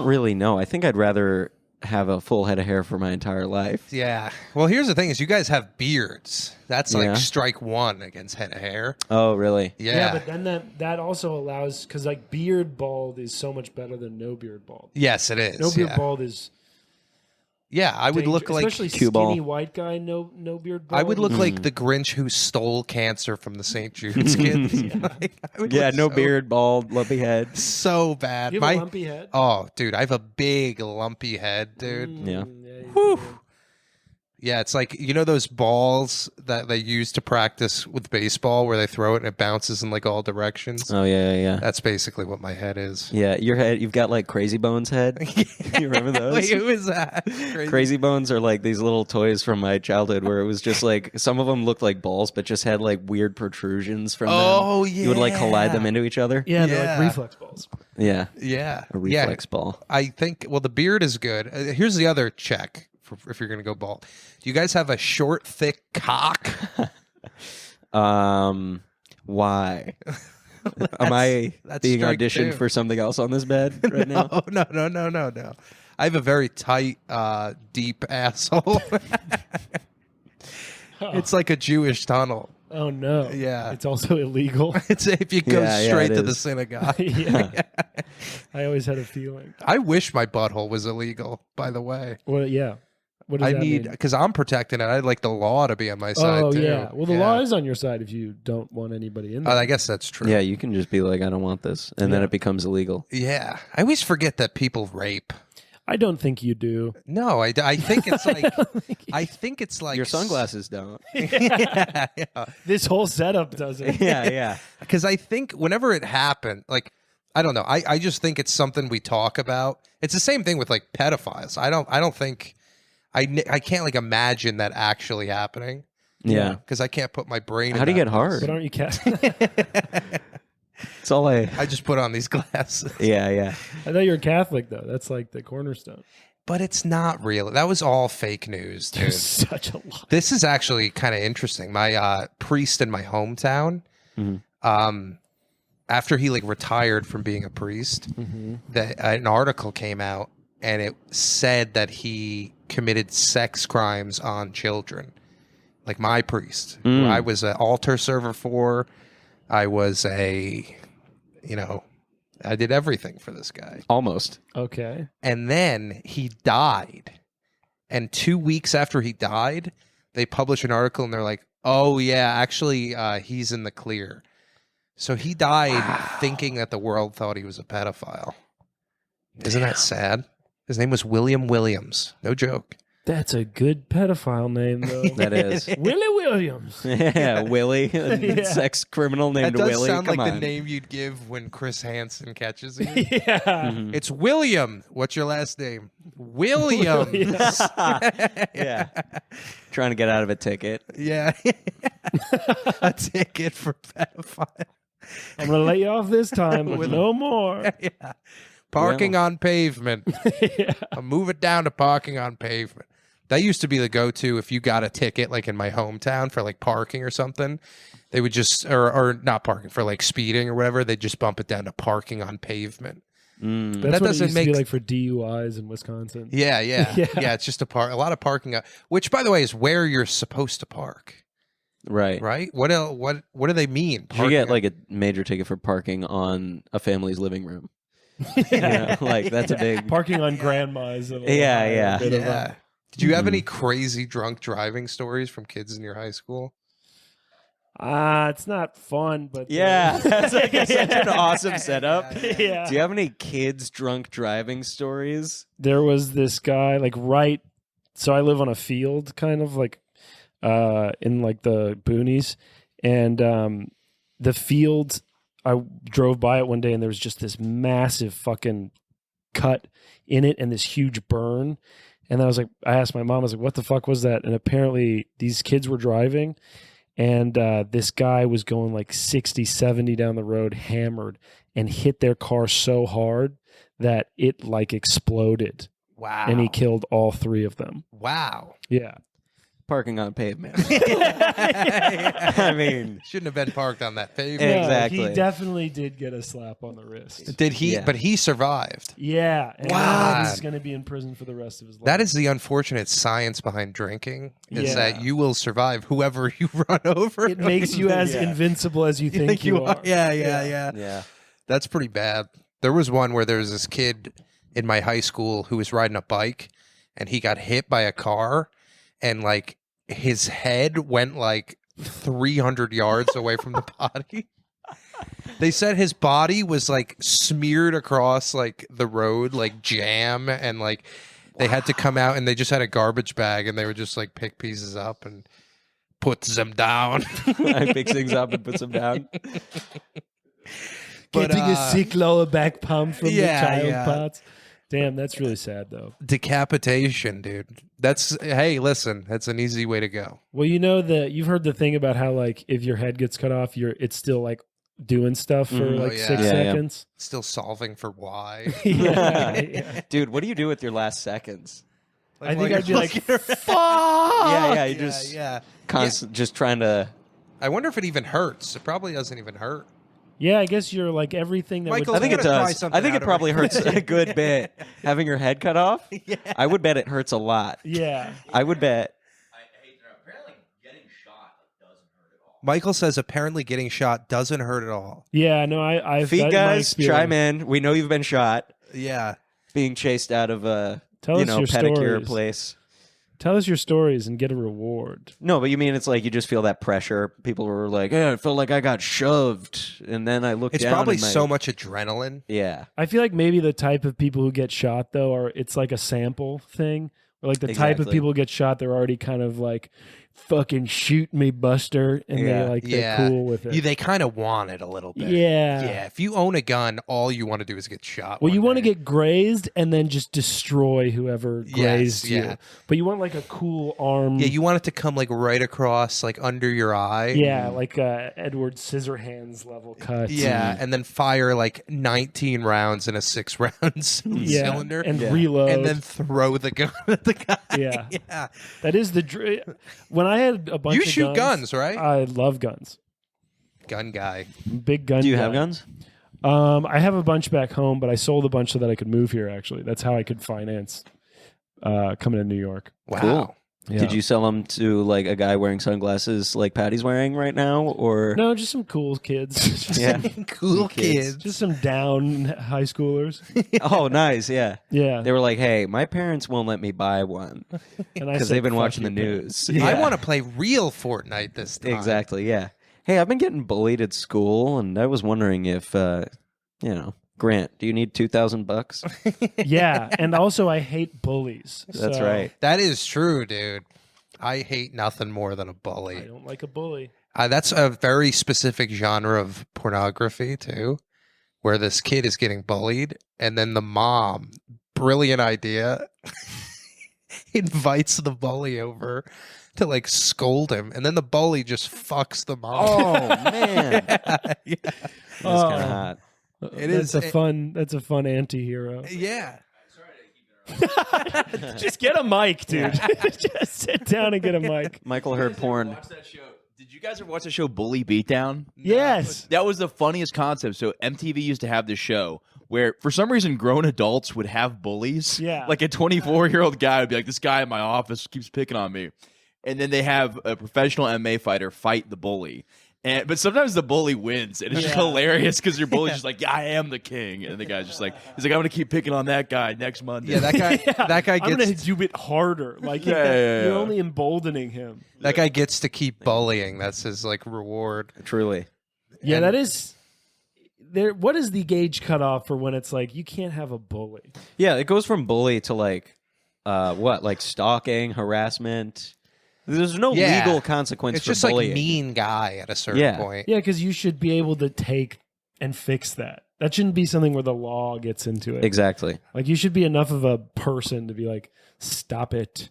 really know. I think I'd rather have a full head of hair for my entire life. Yeah. Well, here's the thing: is you guys have beards. That's Yeah. like strike one against head of hair. Oh, really? Yeah. but then that also allows, because like beard bald is so much better than no beard bald. Yes, it is. No beard bald is Yeah, I would look like especially cue ball. skinny white guy. No beard bald. I would look like the Grinch who stole cancer from the St. Jude's kids. Like, I would Yeah, look no so- beard, bald, lumpy head. So bad. You have a lumpy head. Oh, dude, I have a big lumpy head, dude. Yeah. Whew. Yeah, it's like, you know those balls that they use to practice with baseball where they throw it and it bounces in like all directions? Oh, yeah. That's basically what my head is. Yeah, your head, you've got like Crazy Bones head. You remember those? Wait, who is that? Crazy Bones are like these little toys from my childhood where it was just like, some of them looked like balls, but just had like weird protrusions from Oh, them. You would like collide them into each other. Yeah, they're Yeah. like reflex balls. Yeah. Yeah. A reflex ball. I think, well, the beard is good. Here's the other check for if you're going to go bald. Do you guys have a short, thick cock? Why? Am I that's being strike auditioned two. for something else on this bed right now? Oh, no. I have a very tight, deep asshole. It's like a Jewish tunnel. Oh no. Yeah. It's also illegal. It's if you go Yeah, straight it to the is. synagogue. Yeah. I always had a feeling. I wish my butthole was illegal, by the way. Well, yeah. What does I that need, mean? because I'm protecting it. I'd like the law to be on my side, Oh too. yeah. Well, the law is on your side if you don't want anybody in there. I guess that's true. Yeah, you can just be like, I don't want this. And then Yeah. it becomes illegal. Yeah. I always forget that people rape. I don't think you do. No, I think it's like, I think it's like Your sunglasses don't. yeah. This whole setup doesn't. yeah. Because I think whenever it happened, like, I don't know. I just think it's something we talk about. It's the same thing with like pedophiles. I don't think I can't like imagine that actually happening. Yeah. Because I can't put my brain. How in do you that get place. hard? But aren't you Catholic? It's all I just put on these glasses. Yeah. I thought you were Catholic though. That's like the cornerstone. But it's not real. That was all fake news, dude. There's such a lot. This is actually kind of interesting. My priest in my hometown, after he like retired from being a priest, an article came out and it said that he committed sex crimes on children. Like my priest, who I was an altar server for. I was I did everything for this guy. Almost. Okay. And then he died. And 2 weeks after he died, they published an article and they're like, oh, yeah, actually, he's in the clear. So he died thinking that the world thought he was a pedophile. Isn't that sad? His name was William Williams. No joke. That's a good pedophile name though. That is. Willie Williams. Yeah, Willie. Yeah. Sex criminal That named does Willie. sound Come like on. the name you'd give when Chris Hansen catches you. Yeah. It's William. What's your last name? William. Yeah. Trying to get out of a ticket. Yeah. A ticket for pedophile. I'm gonna let you off this time with no more. Yeah. Parking on pavement. Yeah. I'll move it down to parking on pavement. That used to be the go-to if you got a ticket like in my hometown for like parking or something. They would just or not parking for like speeding or whatever. They'd just bump it down to parking on pavement. That's that what it doesn't used to be make- like for DUIs in Wisconsin. Yeah. Yeah. Yeah, it's just a lot of parking, which by the way is where you're supposed to park, Right. right? What else, what do they mean? Did you get like a major ticket for parking on a family's living room? Like that's a big. Parking on grandma's. a little Yeah, higher, yeah. a bit of a- Yeah. Did you have any crazy drunk driving stories from kids in your high school? It's not fun, but Yeah, that's like such an awesome setup. Yeah. Do you have any kids drunk driving stories? There was this guy so I live on a field kind of like in like the boonies, and the field, I drove by it one day and there was just this massive fucking cut in it and this huge burn. And I asked my mom, I was like, what the fuck was that? And apparently these kids were driving and this guy was going like 60, 70 down the road, hammered, and hit their car so hard that it like exploded. Wow. And he killed all three of them. Wow. Yeah. parking on pavement. I mean, Shouldn't have been parked on that pavement. Yeah, exactly. he definitely did get a slap on the wrist. Did he? Yeah. But he survived. Yeah. And Wow. he's going to be in prison for the rest of his life. That is the unfortunate science behind drinking, is Yeah. that you will survive whoever you run over. It makes you as Yeah. invincible as you think you are. Yeah. yeah. That's pretty bad. There was one where there was this kid in my high school who was riding a bike and he got hit by a car and like his head went like 300 yards away from the body. They said his body was like smeared across like the road, like jam, and like they had to come out and they just had a garbage bag and they would just like pick pieces up and put them down. I pick things up and put them down. But, Getting a sick lower back pump from yeah, the child yeah. parts. Damn, that's really sad though. Decapitation, dude. That's, hey, listen, that's an easy way to go. Well, you know you've heard the thing about how like if your head gets cut off, it's still like doing stuff for Mhm. like Oh, yeah. 6 Yeah, yeah. seconds. Still solving for why. Yeah. Dude, what do you do with your last seconds? I think I'd be like, Yeah, yeah, you yeah, just yeah. just trying to. I wonder if it even hurts. It probably doesn't even hurt. Yeah, I guess you're like everything that Michael, would. I think it gonna try does. something I think out it of probably it. hurts a good bit. Having your head cut off, I would bet it hurts a lot. Yeah. I would bet. Apparently, getting shot doesn't hurt at all. Michael says apparently getting shot doesn't hurt at all. Yeah, no, I've Feet that- my guys, chime experience. in. We know you've been shot, Yeah. being chased out of a Tell us your pedicure stories. place. Tell us your stories and get a reward. No, but you mean it's like you just feel that pressure. People were like, "Yeah, I felt like I got shoved," and then I looked. It's down probably and my- so much adrenaline. Yeah, I feel like maybe the type of people who get shot though are it's like a sample thing. Or like the type of Exactly. people who get shot, they're already kind of like, "Fucking shoot me, Buster," and Yeah. they're Yeah. cool with it. They kind of want it a little bit. Yeah. Yeah. If you own a gun, all you want to do is get shot. Well, you one want to day. get grazed and then just destroy whoever grazed yeah. you. But you want like a cool arm. Yeah, you want it to come like right across, like under your eye. Yeah, like Edward Scissorhands level cut. Yeah, and then fire like 19 rounds in a 6-round Yeah, cylinder, and Yeah. reload. and then throw the gun at the guy. Yeah. Yeah. That is when I had a bunch You of shoot guns, right? I love guns. Gun guy. Big gun. do you guy. have guns? I have a bunch back home, but I sold a bunch so that I could move here. Actually, that's how I could finance coming to New York. Wow. Cool. Yeah. Did you sell them to like a guy wearing sunglasses like Patty's wearing right now, or No, just some cool kids. Just, yeah? Cool kids. kids. just some down high schoolers. Oh, nice. Yeah, Yeah, they were like, "Hey, my parents won't let me buy one and I because said, they've been "Fuck watching you, the parents." news." I Yeah. want to play real Fortnite this time. Exactly. Yeah. Hey, I've been getting bullied at school, and I was wondering if, Grant, do you need $2,000? Yeah, and also I hate bullies. That's so right. That is true, dude. I hate nothing more than a I bully. don't like a bully. That's a very specific genre of pornography, too, where this kid is getting bullied, and then the mom, brilliant idea, invites the bully over to like scold him, and then the bully just fucks the mom. Oh man, that's yeah. kind of hot. It That's is- a fun. That's a fun anti-hero. Yeah. Just get a mic, dude. Just sit down and get a mic. Michael heard porn. Watch that show. Did you guys ever watch the show Bully Beatdown? Yes. That was the funniest concept. So MTV used to have this show where, for some reason, grown adults would have bullies. Yeah. Like a 24-year-old guy would be like, "This guy in my office keeps picking on me," and then they have a professional MMA fighter fight the bully. But sometimes the bully wins, and it's just Yeah. hilarious because your bully's just like, "Yeah, I am the king," and the guy's just like, "He's like, I'm gonna keep picking on that guy next Monday." Yeah, that guy. Yeah. That guy I'm gonna gets. do it harder. Like Yeah. you're only emboldening him. That guy gets to keep bullying. That's his like reward. Truly. Yeah, And- that is. There. What is the gauge cutoff for when it's like you can't have a bully? Yeah, it goes from bully to like, like stalking, harassment. There's no Yeah. legal consequence It's for just bullying. like mean guy at a certain Yeah. point. Yeah, because you should be able to take and fix that. That shouldn't be something where the law gets into it. Exactly. Like you should be enough of a person to be like, stop it.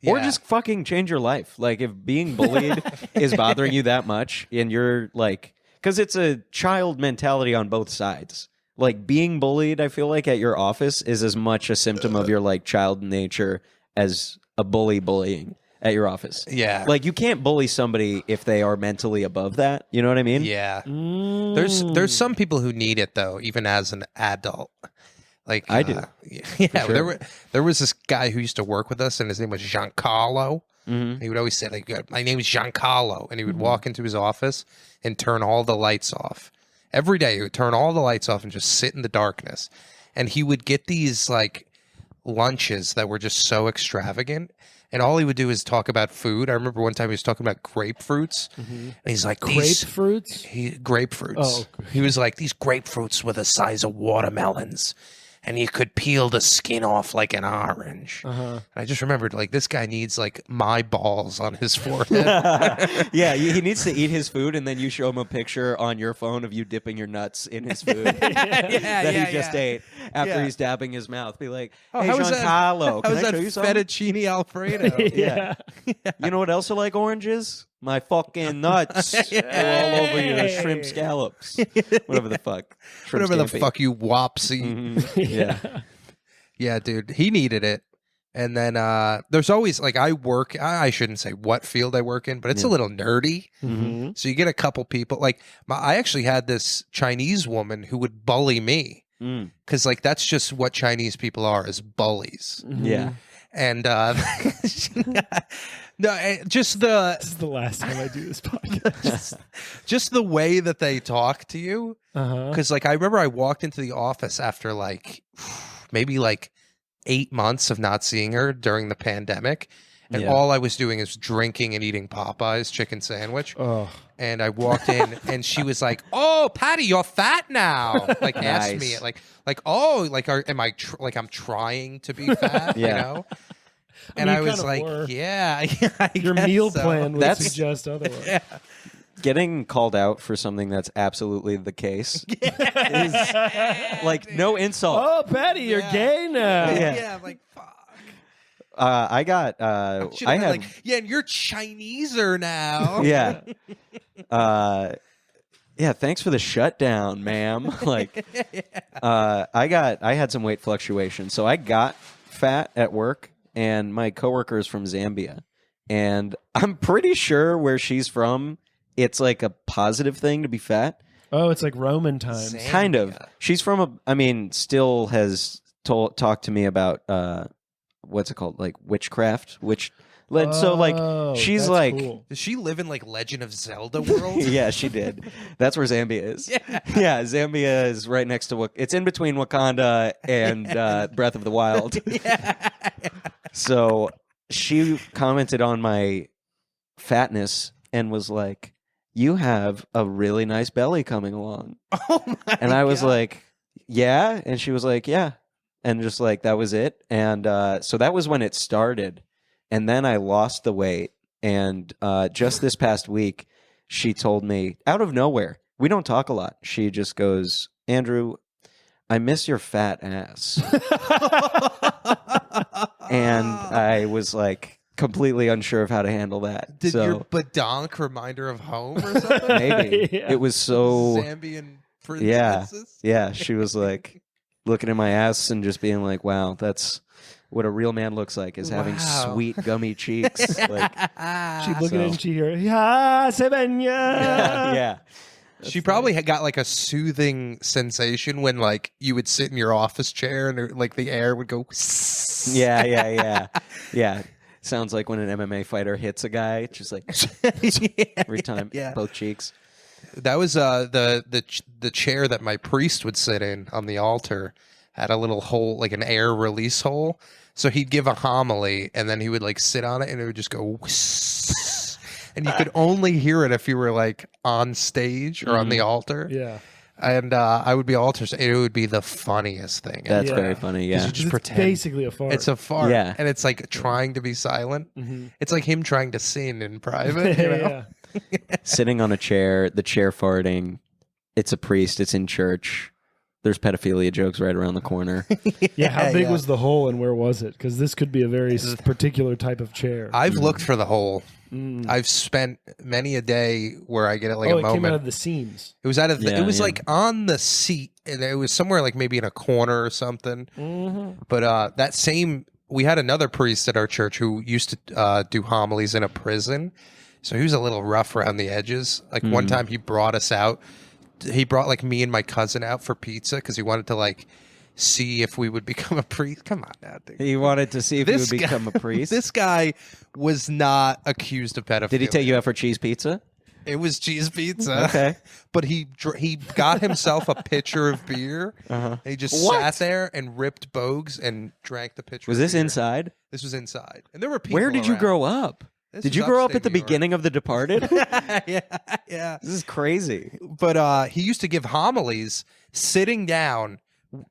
Or Yeah. just fucking change your life. Like if being bullied is bothering you that much and you're like, because it's a child mentality on both sides. Like being bullied, I feel like at your office is as much a symptom of your like child nature as a bullying. at your office. Yeah. Like you can't bully somebody if they are mentally above that. You know what I mean? Yeah. Mm. There's some people who need it though, even as an adult. Like I do. Yeah, sure. there was this guy who used to work with us, and his name was Giancarlo. Mm-hmm. He would always say, like, "My name is Giancarlo," and he would walk into his office and turn all the lights off. Every day, he would turn all the lights off and just sit in the darkness. And he would get these like lunches that were just so extravagant. And all he would do is talk about food. I remember one time he was talking about grapefruits, and he's like, "These Grapefruits? grapefruits." Oh. He was like, "These grapefruits were the size of watermelons, and you could peel the skin off like an orange." Uh-huh. And I just remembered, like, this guy needs like my balls on his forehead. Yeah, he needs to eat his food, and then you show him a picture on your phone of you dipping your nuts in his food that he just ate after Yeah. he's dabbing his mouth. Be like, Oh, "Hey, how was that- Giancarlo, How can was I that show you something? fettuccine Alfredo? Yeah. You know what else are like oranges? My fucking nuts all over your shrimp scallops, whatever the fuck, shrimp Whatever the scampi. fuck you wopsy. Mhm. Yeah, Yeah, dude, he needed it. And then there's always like I shouldn't say what field I work in, but it's a little nerdy. Mm-hmm. So you get a couple people like I actually had this Chinese woman who would bully me Mm. because like that's just what Chinese people are, is bullies. yeah. And no, just the This is the last time I do this podcast. just the way that they talk to you. Uh-huh. Because like I remember I walked into the office after like maybe like 8 months of not seeing her during the pandemic. And Yeah. all I was doing is drinking and eating Popeye's chicken sandwich. Oh. And I walked in and she was like, "Oh, Patty, you're fat now." Like asked me Nice. like, "Oh, like am I like I'm trying to be fat?" Yeah. You know? And mean, I you was kinda like, were. "Yeah, I Your guess meal so." plan would That's- suggest otherwise. Yeah. Getting called out for something that's absolutely the case is like no insult. Oh, Patty, you're Yeah. gay now. Yeah. Yeah, I'm like, fuck. I got Should I have been have like, yeah, and you're Chineser now. yeah. Yeah, thanks for the shutdown, ma'am. Like, I had some weight fluctuation, so I got fat at work, and my coworker is from Zambia, and I'm pretty sure where she's from, it's like a positive thing to be fat. Oh, it's like Roman times. Zambia. Kind of. She's from still has talked to me about what's it called, like witchcraft, so like Oh, she's that's like. cool. Does she live in like Legend of Zelda world? Yeah, she did. That's where Zambia is. Yeah, Zambia is right next to it's in between Wakanda and Breath of the Wild. So she commented on my fatness and was like, "You have a really nice belly coming along." Oh my And I was God. like, "Yeah," and she was like, "Yeah," and just like that was it. And so that was when it started. And then I lost the weight. And just this past week, she told me out of nowhere, we don't talk a lot. She just goes, "Andrew, I miss your fat ass." And I was like completely unsure of how to handle that. Did so your badonk remind her of home or something? maybe Yeah. it was so Zambian Yeah. princesses? yeah. She was like looking at my ass and just being like, "Wow, that's what a real man looks like, is having Wow. sweet gummy cheeks." Like, She'd look at So- it and she hear, "Yeah, Sebenya." yeah. She probably had got like a soothing sensation when like you would sit in your office chair and like the air would go. Yeah. Sounds like when an MMA fighter hits a guy, it's just like every time, Yeah. both cheeks. That was the chair that my priest would sit in on the altar had a little hole, like an air release hole. So he'd give a homily and then he would like sit on it and it would just go and you could only hear it if you were like on stage or on the altar. Yeah. And I would be altars. It would be the funniest thing. That's Yeah. very funny. You Yeah. just It's pretend. basically a fart. It's a fart. Yeah. And it's like trying to be silent. Mhm. It's like him trying to sin in private. You know? Yeah. Sitting on a chair, the chair farting. It's a priest. It's in church. There's pedophilia jokes right around the corner. Yeah, how big yeah. was the hole and where was it? Because this could be a very particular type of chair. I've looked for the hole. Mm. I've spent many a day where I get like oh, a it came moment. out of the seams. It was out of the, Yeah, it was yeah. like on the seat and it was somewhere like maybe in a corner or something. Mm-hmm. But that same we had another priest at our church who used to do homilies in a prison. So he was a little rough around the edges. Like one time he brought us out. He brought like me and my cousin out for pizza because he wanted to like see if we would become a priest. Come on now, dude. He wanted to see if This you would guy- become a priest. This guy was not accused of pedophilia. Did he take you out for cheese pizza? It was cheese pizza. Okay. But he got himself a pitcher of beer. And he just What? sat there and ripped bogues and drank the pitcher. Was of this beer. inside? This was inside, and there were people. Where did you around. grow up? This Did was you grow up upstate at the New York. beginning of The Departed? Yeah. This is crazy. But he used to give homilies sitting down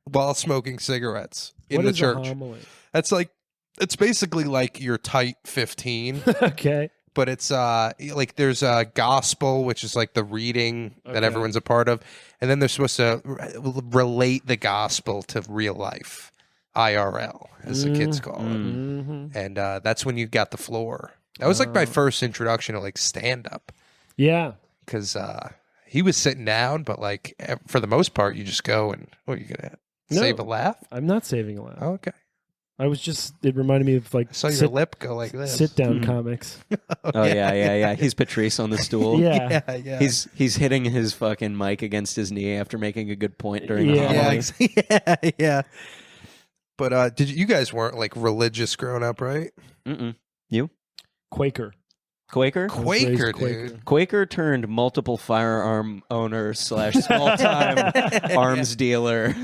while smoking cigarettes in What the is a church. homily? That's like, it's basically like your tight 15. Okay. But it's like there's a gospel, which is like the reading that Okay. everyone's a part of, and then they're supposed to relate the gospel to real life, IRL, as the kids call it, Mm-hmm. and that's when you got the floor. That was like my first introduction to like stand up, Yeah. because he was sitting down, but like for the most part, you just go and what are you gonna No. save a laugh? I'm not saving a laugh. Okay, I was just, it reminded me of like I saw your lip go like this. sit down Mhm. comics. Oh yeah. He's Patrice on the stool. Yeah. yeah. He's hitting his fucking mic against his knee after making a good point during the Yeah. homily. yeah. But did you guys weren't like religious growing up, right? Mm-mm. Quaker. Quaker? I was raised Quaker, Quaker. dude. Quaker turned multiple firearm owner / small time arms dealer.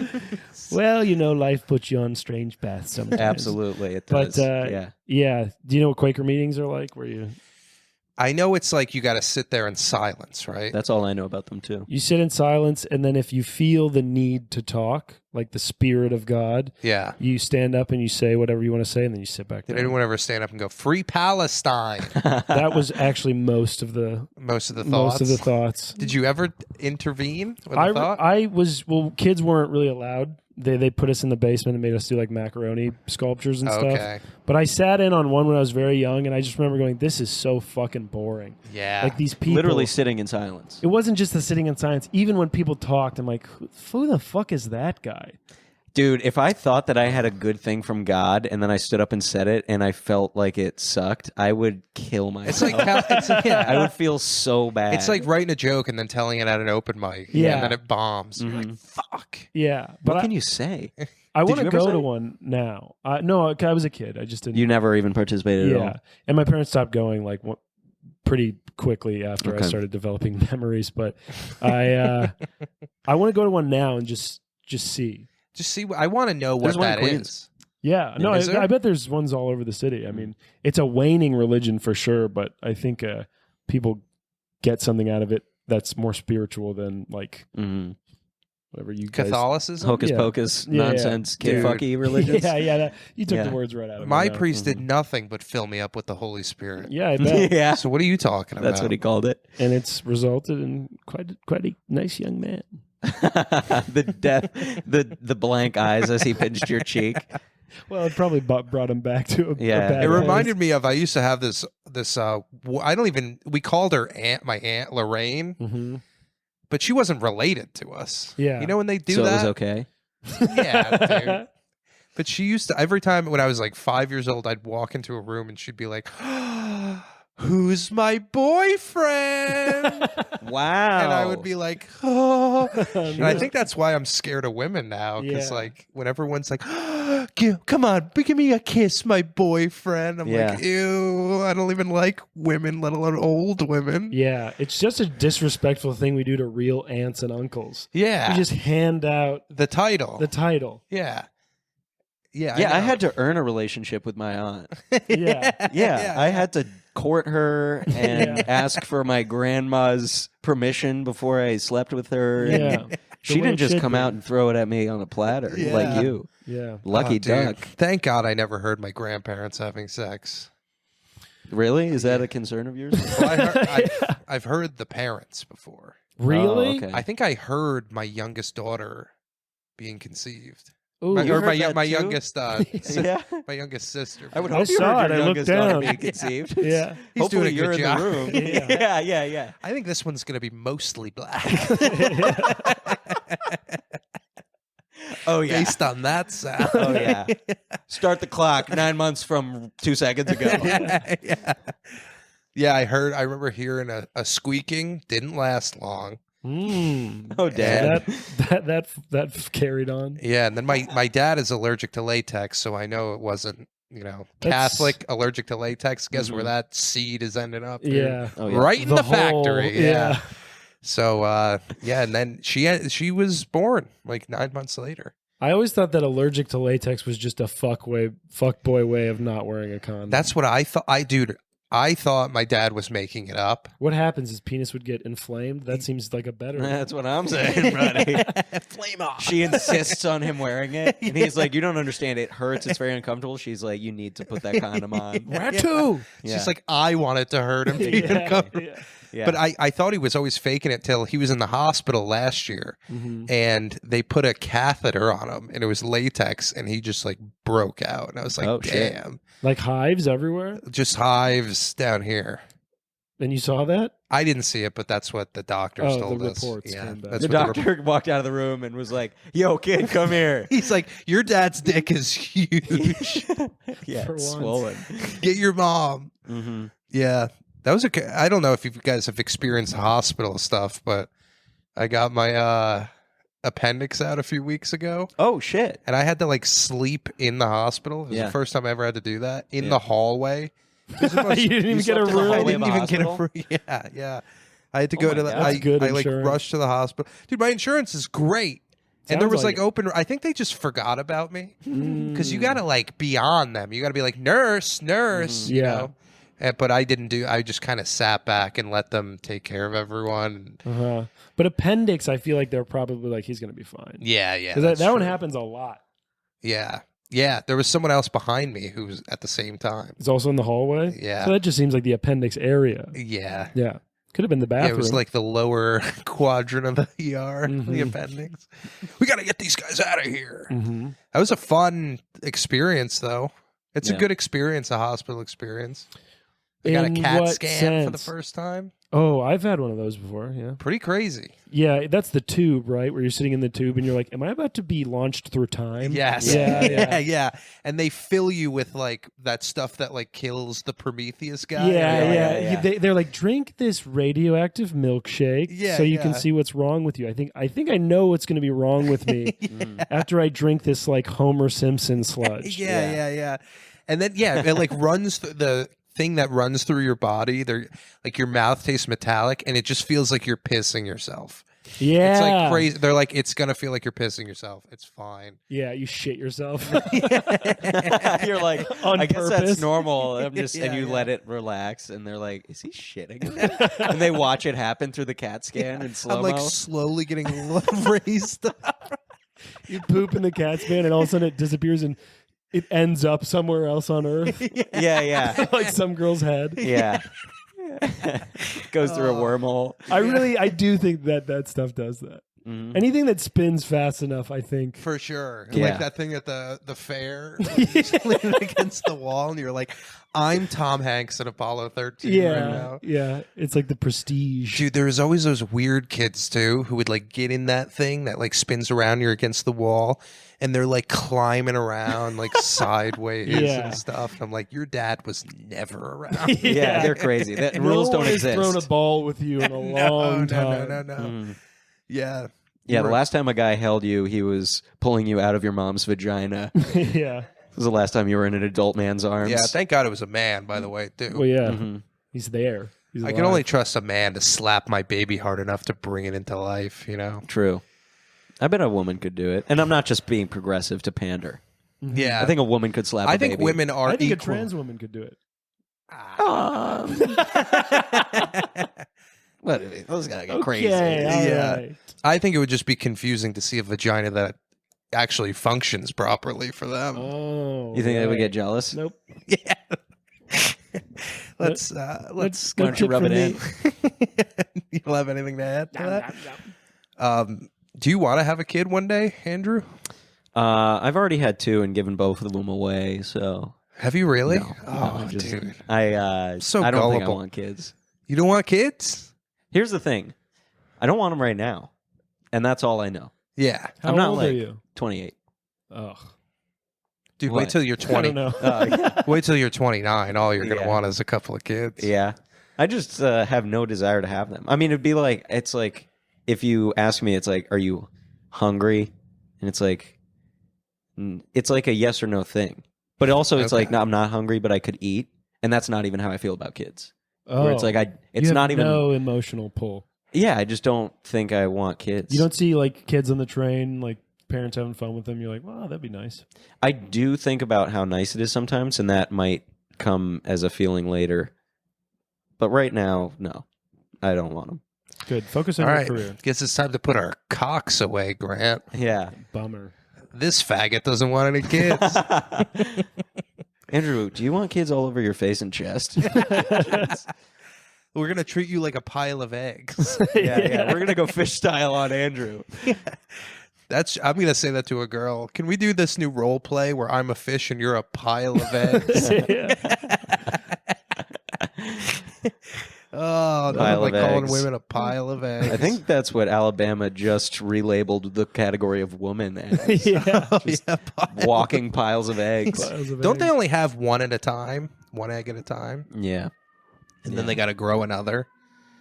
Well, you know, life puts you on strange paths sometimes. Absolutely, it But does. Yeah. yeah. Do you know what Quaker meetings are like? Where I know it's like you got to sit there in silence, right? That's all I know about them too. you sit in silence, and then if you feel the need to talk, like the Spirit of God, Yeah. you stand up and you say whatever you want to say, and then you sit back Did down. anyone ever stand up and go, "Free Palestine"? That was actually most of the Most of the thoughts. thoughts. Did you ever intervene with a thought? I was kids weren't really allowed. They put us in the basement and made us do like macaroni sculptures and stuff. Okay. But I sat in on one when I was very young, and I just remember going, "This is so fucking boring." Yeah. Like these people, Literally sitting in silence. It wasn't just the sitting in silence. Even when people talked, I'm like, "Who the fuck is that guy?" Dude, if I thought that I had a good thing from God and then I stood up and said it and I felt like it sucked, I would kill myself. it's like yeah. I would feel so bad. It's like writing a joke and then telling it at an open mic. Yeah. And then it bombs. You're like, Mhm. fuck. Yeah, what but can you say? I did want you to ever go say to it? one now. No, I was a kid. I just didn't. You never even participated at all. Yeah, and my parents stopped going like pretty quickly after I Okay. started developing memories. But I want to go to one now and just see. Just see. I want to know what There's one in that Queens. is. Yeah, no, Is there? I bet there's ones all over the city. I mean, it's a waning religion for sure, but I think people get something out of it that's more spiritual than like Mhm. whatever you guys. Catholicism. Hocus Yeah. pocus Yeah, yeah. nonsense, kid Dude. fucky religions. Yeah. You took Yeah. the words right out of My my mouth. priest Mm-hmm. did nothing but fill me up with the Holy Spirit. Yeah, I bet. Yeah. So what are you talking about? That's what he called it. And it's resulted in quite a nice young man. the blank eyes as he pinched your cheek. Well, it probably brought him back to a Yeah. bad It place. reminded me of I used to have this I don't even we called her my aunt Lorraine, Mhm. but she wasn't related to us. Yeah. You know when they do so that? it was okay. Yeah, dude. But she used to every time when I was like 5 years old, I'd walk into a room and she'd be like, "Who's my boyfriend?" Wow. And I would be like, "Oh." And I think that's why I'm scared of women now, because Yeah. like when everyone's like, "Come on, give me a kiss, my boyfriend," I'm Yeah. like, "Ew, I don't even like women, let alone old women." Yeah, it's just a disrespectful thing we do to real aunts and uncles. Yeah, We just hand out the title. the title. Yeah, yeah, Yeah, I know. had to earn a relationship with my aunt. Yeah. Yeah, I had to court her and Yeah. ask for my grandma's permission before I slept with her. and Yeah. She The way didn't it just should come be. out and throw it at me on a platter Yeah. like you. Yeah. Lucky Oh, dude. duck. Thank God I never heard my grandparents having sex. Really? Is that a concern of yours? Well, I've heard the parents before. Really? Oh, okay. I think I heard my youngest daughter being conceived. Ooh, You Or heard that my too? youngest Yeah. my youngest sister. I would I hope you saw heard it. your I looked youngest daughter down. being conceived. Yeah. He's Hopefully doing a you're good in job. the room. Yeah. yeah. I think this one's going to be mostly black. Oh yeah. Based on that sound. Oh yeah. Start the clock 9 months from 2 seconds ago. yeah. Yeah, I remember hearing a squeaking. Didn't last long. Oh, Dad. That carried on. Yeah, and then my dad is allergic to latex, so I know it wasn't, That's- Catholic allergic to latex. Guess where that seed is ending up? dude? Yeah. Oh, yeah. Right in the, whole- factory. Yeah. yeah. So and then she was born like 9 months later. I always thought that allergic to latex was just a fuck boy way of not wearing a condom. That's what I thought. I thought my dad was making it up. what happens. His penis would get inflamed. That seems like a better. That's what I'm saying, buddy. Flame off. She insists on him wearing it, and he's like, "You don't understand. It hurts. It's very uncomfortable." She's like, "You need to put that condom on." Where to? Yeah. She's like, I wanted to hurt him. Exactly. Yeah. But I thought he was always faking it till he was in the hospital last year, and they put a catheter on him, and it was latex, and he just like broke out, and I was like, Oh, shit. damn, Like hives everywhere. just hives down here. And you saw that? I didn't see it, but that's what the doctors Oh, the told us. reports Yeah, came back. that's the what doctor walked out of the room and was like, "Yo, kid, come here." He's like, your dad's dick is huge. Yeah, For it's once. swollen. Get your mom. Mm-hmm. Yeah, that was I don't know if you guys have experienced hospital stuff, but I got my appendix out a few weeks ago, Oh shit! and I had to like sleep in the hospital. It was Yeah. the first time I ever had to do that in Yeah. the hallway. You didn't even get a slept in the room. I hallway didn't of a even get a hospital? Yeah, yeah. I had to Oh go my to the. God. That's good I like insurance. rushed to the hospital, dude. My insurance is great, and there Sounds was like like it. open. I think they just forgot about me because you Mm. got to like be on them. You got to be like nurse. You Yeah. know? But I didn't do. I just kind of sat back and let them take care of everyone. Uh-huh. But appendix, I feel like they're probably like he's gonna be fine. Yeah, yeah. 'Cause that that's one true. happens a lot. Yeah, yeah. There was someone else behind me who was at the same time. It's also in the hallway. Yeah. So that just seems like the appendix area. Yeah. Yeah. Could have been the Yeah, bathroom. it was like the lower quadrant of the ER, the Mhm. appendix. We got to get these guys out of here. hmm That was a fun experience, though. It's Yeah. a good experience, a hospital experience. I got a In CAT what scan for the sense? first time. Oh, I've had one of those before. Yeah. Pretty crazy. Yeah, that's the tube, right? Where you're sitting in the tube and you're like, "Am I about to be launched through time?" Yes. Yeah, yeah. yeah. And they fill you with like that stuff that like kills the Prometheus guy. Yeah, Yeah, yeah. yeah. They're like, drink this radioactive milkshake, Yeah, so you can yeah. see what's wrong with you. I think I know what's going to be wrong with me after I drink this like Homer Simpson sludge. Yeah. And then it like runs the thing that runs through your body. They're like your mouth tastes metallic, and it just feels like you're pissing yourself. Yeah, It's like crazy. They're like, it's gonna feel like you're pissing yourself. It's fine. Yeah, you shit yourself. You're like, On I guess purpose. that's normal. I'm just, and Yeah, you yeah. let it relax, and they're like, "Is he shitting?" And they watch it happen through the CAT scan in slow I'm mo. like slowly getting raised up. You poop in the cat span, and all of a sudden it disappears, and it ends up somewhere else on Earth, yeah, yeah, like some girl's head. yeah. Goes through a wormhole. I do think that stuff does that. Mhm. Anything that spins fast enough, I think. For sure. Yeah. Like that thing at the fair. You just lean against the wall and you're like, I'm Tom Hanks at Apollo 13 right Yeah, now. yeah. It's like the prestige. Dude, there was always those weird kids too who would like get in that thing that like spins around, you're against the wall, and they're like climbing around like sideways Yeah. and stuff. I'm like, your dad was never around. Yeah, they're crazy. That rules No don't one has exist. thrown a ball with you in a long time. No. Mm. Yeah. Yeah, the Right. last time a guy held you, he was pulling you out of your mom's vagina. This Yeah. was the last time you were in an adult man's arms. Yeah, thank God it was a man, by the way, too. Well, yeah. Mhm. He's there. He's I can alive. only trust a man to slap my baby hard enough to bring it into life, you know? True. I bet a woman could do it. And I'm not just being progressive to pander. Yeah. I think a woman could slap I a think baby. women are I think equal. a trans woman could do it. What? Those guys get crazy. Okay, all Yeah. right. I think it would just be confusing to see a vagina that actually functions properly for them. Oh. You think they would right. get jealous? Nope. Yeah. let's Why no don't you tip rub from it me. in? You'll have anything to add to that? Do you want to have a kid one day, Andrew? I've already had two and given both of them away, so Have you really? no, Oh, no, just- dude. I So don't think I gullible. want kids. You don't want kids? Here's the thing. I don't want them right now. And that's all I know. Yeah. How I'm not old like are you? 28. Ugh. Dude, What? wait till you're I 20. don't know. Yeah. Wait till you're 29. All you're going to Yeah. want is a couple of kids. Yeah. I just have no desire to have them. I mean, it'd be like, it's like, if you ask me, it's like, are you hungry? And it's like a yes or no thing. But also it's like, Okay. no, I'm not hungry, but I could eat. And that's not even how I feel about kids. Oh, Where it's like, you it's have not even, no emotional pull. yeah, I just don't think I want kids. You don't see like kids on the train, like parents having fun with them. You're like, wow, that'd be nice. I do think about how nice it is sometimes, and that might come as a feeling later. But right now, no, I don't want them. Good. Focus on All your right. career. Guess it's time to put our cocks away, Grant. Yeah. Bummer. This faggot doesn't want any kids. Andrew, do you want kids all over your face and chest? We're going to treat you like a pile of eggs. Yeah. We're gonna go fish style on Andrew. I'm going to say that to a girl. Can we do this new role play where I'm a fish and you're a pile of eggs? Yeah. Oh, Pile nothing like of calling eggs. women a pile of eggs. I think that's what Alabama just relabeled the category of woman as. Yeah. Oh, yeah, pile. Walking piles of eggs. Piles of Don't they eggs. only have one at a time? One egg at a time? Yeah. And then they got to grow another?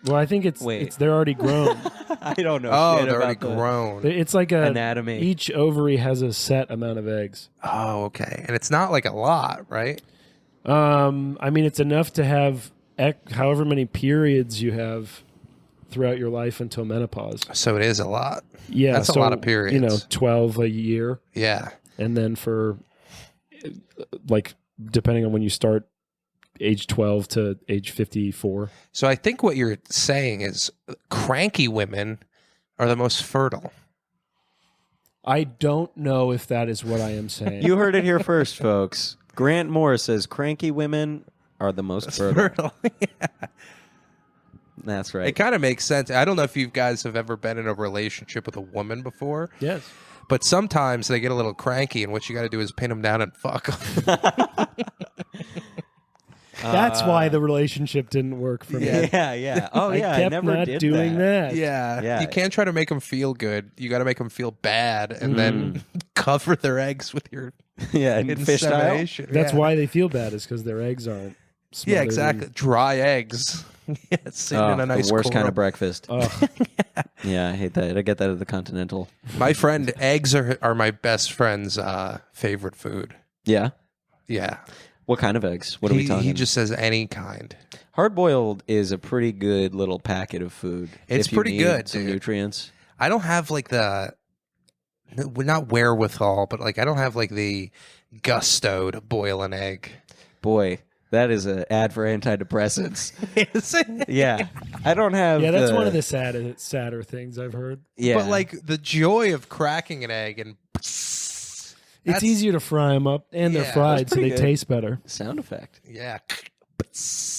Well, I think Wait. they're already grown. I don't know. Oh, shit they're already about the grown. It's like a anatomy. each ovary has a set amount of eggs. Oh, okay. And it's not like a lot, right? I mean, it's enough to have however many periods you have throughout your life until menopause. So it is a lot. Yeah, That's a lot of periods. You know, 12 a year, Yeah. and then for like depending on when you start, age 12 to age 54. So I think what you're saying is cranky women are the most fertile. I don't know if that is what I am saying. You heard it here first, folks. Grant Moore says cranky women are the most fertile. Yeah. That's It right. kind of makes sense. I don't know if you guys have ever been in a relationship with a woman before, Yes. but sometimes they get a little cranky, and what you got to do is pin them down and fuck them. That's why the relationship didn't work for me. Yeah. Oh, yeah. I I kept never not did doing that. Yeah. Yeah. You can't try to make them feel good. You got to make them feel bad, and then cover their eggs with your Yeah, and fish style. insemination. That's Yeah. why they feel bad, is because their eggs aren't. Yeah, smothered exactly. in- Dry eggs. Yeah, sitting in a nice the worst kind coral. of breakfast. Ugh. Yeah, I hate that. I get that at the Continental. My friend, eggs are my best friend's favorite food. Yeah. Yeah. What kind of eggs? What are we talking? He just says any kind. Hard boiled is a pretty good little packet of food. It's if you pretty need good, some dude. nutrients. I don't have like not wherewithal, but like I don't have like the gusto to boil an egg. Boy, that is an ad for antidepressants. Is it? Yeah, I don't have. Yeah, that's one of the sadder things I've heard. Yeah, But like the joy of cracking an egg and It's easier to fry them up, and they're Yeah, fried, that's so they pretty good. taste better. sound effect. yeah.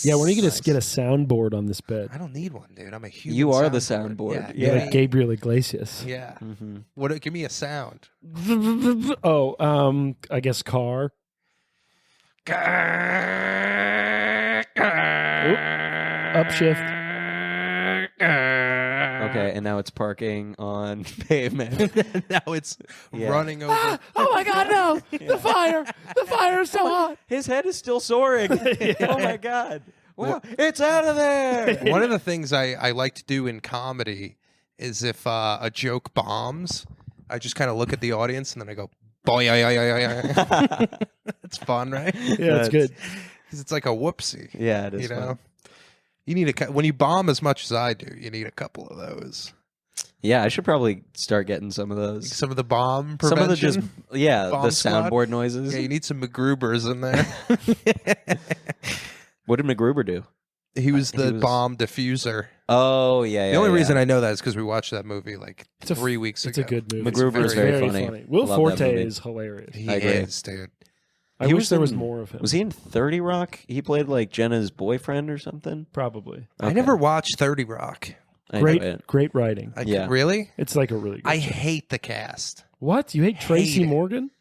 Yeah, when are you going to get a soundboard on this bed? I don't need one, dude. I'm a human. You are the soundboard. soundboard. You're Yeah. like Gabriel Iglesias. Yeah. Mm-hmm. What? Give me a sound. Oh, I guess car. Upshift. Okay, and now it's parking on pavement. Now it's Yeah. running over. Oh my God, no! The fire! The fire is so hot! His head is still soaring. Oh my god! Wow, it's out of there. One of the things I like to do in comedy is if a joke bombs, I just kind of look at the audience and then I go, boy, it's fun, right? Yeah, it's good. Because it's like a whoopsie. Yeah, it is. You know, fun. you need when you bomb as much as I do, you need a couple of those. Yeah, I should probably start getting some of those. Some of the bomb Some prevention. of the just the Bomb squad? soundboard noises. Yeah, you need some MacGrubers in there. What did MacGruber do? He was He the was- bomb diffuser. Oh yeah. The only reason I know that is because we watched that movie like It's a 3 weeks It's ago. a good movie. MacGruber It's is very funny. Will Love that Forte movie. is hilarious. He I agree. is, dude. I He wish was there was in- more of him. Was he in 30 Rock? He played like Jenna's boyfriend or something. Probably. I never watched 30 Rock. I know it. Great writing. Yeah. Really? It's like a really good I show. hate the cast. What? You hate Tracy Hate it. Morgan?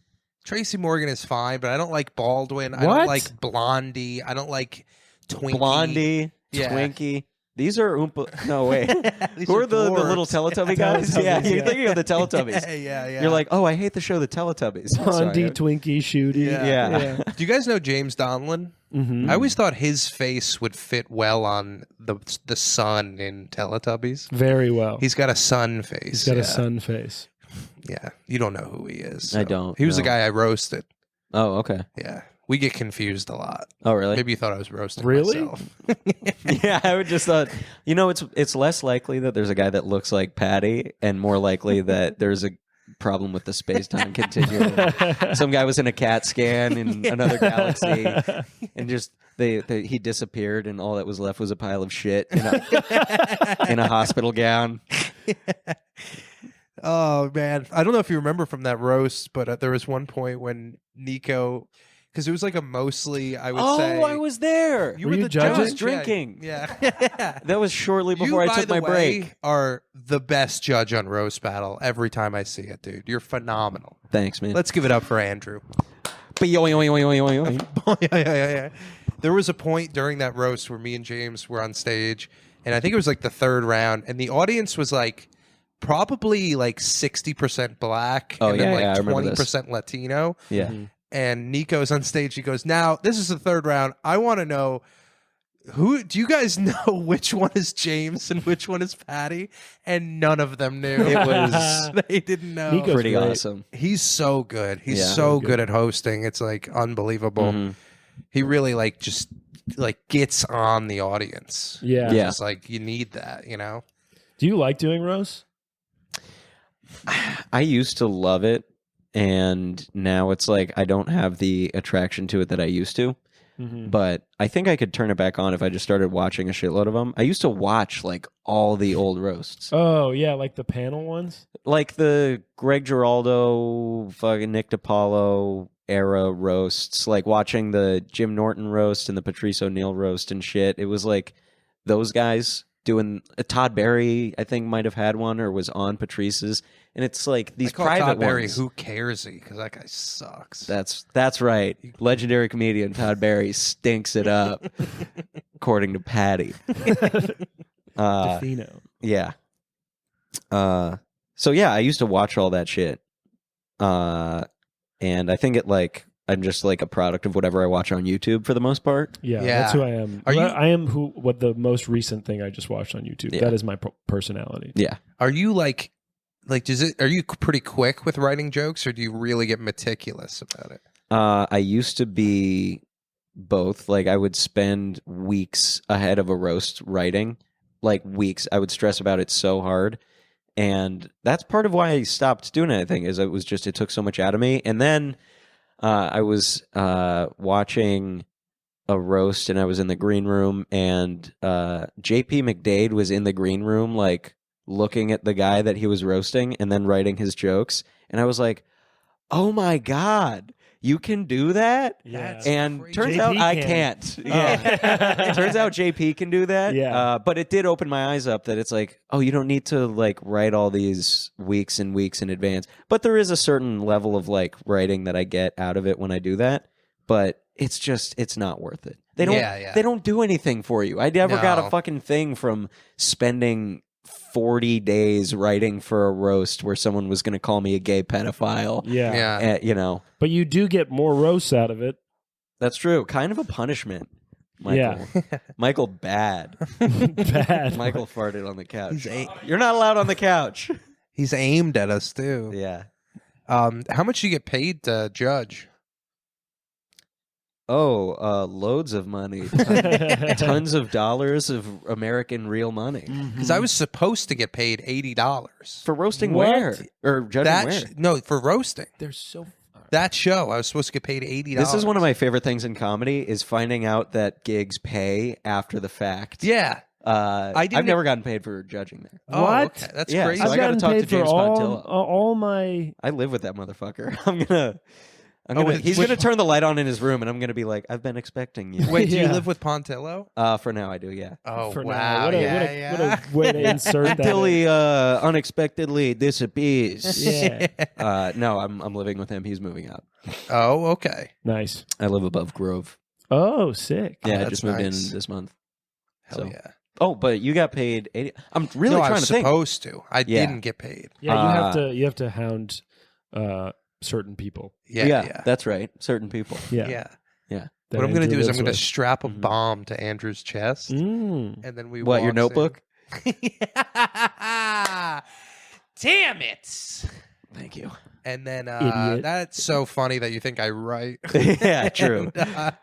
Tracy Morgan is fine, but I don't like Baldwin. I What? don't like Blondie. I don't like Twinkie. Blondie, Yeah. Twinkie. These are Oompa. No, wait. These Who are the dwarves. little Teletubby guys? Yeah, Teletubbies, you're yeah. thinking of the Teletubbies. Yeah. You're like, oh, I hate the show The Teletubbies. I'm sorry. Pondy, Twinkie, Shooty. Yeah. Do you guys know James Donlin? Mhm. I always thought his face would fit well on the sun in Teletubbies. Very well. He's got a sun face. He's got yeah. a sun face. Yeah, you don't know who he is. I don't, He was the no. guy I roasted. Oh, okay. Yeah, we get confused a lot. Oh, really? Maybe you thought I was roasting Really? myself. Yeah, I would just thought, it's less likely that there's a guy that looks like Patty and more likely that there's a problem with the space-time continuum. Some guy was in a CAT scan in another galaxy and just he disappeared and all that was left was a pile of shit in a hospital gown. Oh man, I don't know if you remember from that roast, but there was one point when Nico, because it was like a mostly, I would say. I was there. You Were were you the judging? judge. I was drinking. Yeah. That was shortly before You, I by took the my way, break. are the best judge on roast battle every time I see it, dude. You're phenomenal. Thanks, man. Let's give it up for Andrew. But yeah. There was a point during that roast where me and James were on stage, and I think it was like the third round, and the audience was like probably like 60% black Oh, and then yeah, yeah, I like remember this. 20% Latino. Yeah. And Nico's on stage. He goes, "Now this is the third round. I want to know do you guys know which one is James and which one is Patty?" And none of them knew. It was They didn't know. Nico's pretty great. awesome. He's so good. He's Yeah. so Good. good at hosting. It's like unbelievable. Mhm. He really like just like gets on the audience. Yeah. Yeah. It's like you need that, you know? Do you like doing roast? I used to love it, and now it's like I don't have the attraction to it that I used to. Mm-hmm. But I think I could turn it back on if I just started watching a shitload of them. I used to watch like all the old roasts, Oh yeah, like the panel ones. like the Greg Giraldo, fucking Nick DiPaolo era roasts, like watching the Jim Norton roast and the Patrice O'Neill roast and shit. It was like those guys doing Todd Barry, I think might have had one or was on Patrice's, and it's like these I call private Todd Barry, ones. who cares he? Because that guy sucks. That's right. Legendary comedian Todd Barry stinks it up, according to Patty. Defino. Yeah. So yeah, I used to watch all that shit. And I think I'm just like a product of whatever I watch on YouTube for the most part. Yeah, Yeah. that's who I am. Are you- I am what the most recent thing I just watched on YouTube. Yeah. That is my personality. Yeah. Are you like are you pretty quick with writing jokes, or do you really get meticulous about it? I used to be both. Like I would spend weeks ahead of a roast writing, like weeks. I would stress about it so hard. And that's part of why I stopped doing anything is it took so much out of me. And then I was watching a roast and I was in the green room and JP McDade was in the green room, like looking at the guy that he was roasting and then writing his jokes. And I was like, oh my God, you can do that? Yeah. And crazy. turns JP out I can. can't. Yeah. Turns out JP can do that. Yeah. But it did open my eyes up that it's like, oh, you don't need to like write all these weeks and weeks in advance. But there is a certain level of like writing that I get out of it when I do that. But it's not worth it. They don't do anything for you. I never got No. a fucking thing from spending 40 days writing for a roast where someone was going to call me a gay pedophile. Yeah. Yeah. But you do get more roasts out of it. That's true. Kind of a punishment. Michael. Yeah. Michael bad. Bad. Michael farted on the couch. He's You're not allowed on the couch. He's aimed at us too. Yeah. How much do you get paid to judge? Oh, loads of money. Tons of dollars of American real money. Because I was supposed to get paid $80 For roasting What? where? Or judging that. where? No, for roasting They're so. that show. I was supposed to get paid $80. This is one of my favorite things in comedy is finding out that gigs pay after the fact. Yeah. I've didn't- never gotten paid for judging there. Oh, What? okay. That's Yeah, crazy. so I I've gotta gotten talk to paid for James Fontilla. all my. I live with that motherfucker. He's which- gonna turn the light on in his room, and I'm gonna be like, "I've been expecting you." Wait, do you Yeah. live with Pontillo? For now, I do. Yeah. Oh, For now. wow. What a, yeah, what a way to insert that. Until in. he unexpectedly disappears. Yeah. No, I'm living with him. He's moving out. Oh, okay. Nice. I live above Grove. Oh, sick. Yeah, I that's just moved nice. in this month. Hell So. yeah. Oh, but you got paid 80. I'm really no, trying I was to think. supposed to. I Yeah. didn't get paid. Yeah, you have to hound certain people. Yeah. that's right. Certain people. Yeah. Yeah. that What I'm going to Andrew do is I'm lives going to with. strap a Mhm. bomb to Andrew's chest, Mm. and then we. What, your walks in. notebook? Damn it! Thank you. And then Idiot. that's so funny that you think I write. Yeah, true. And,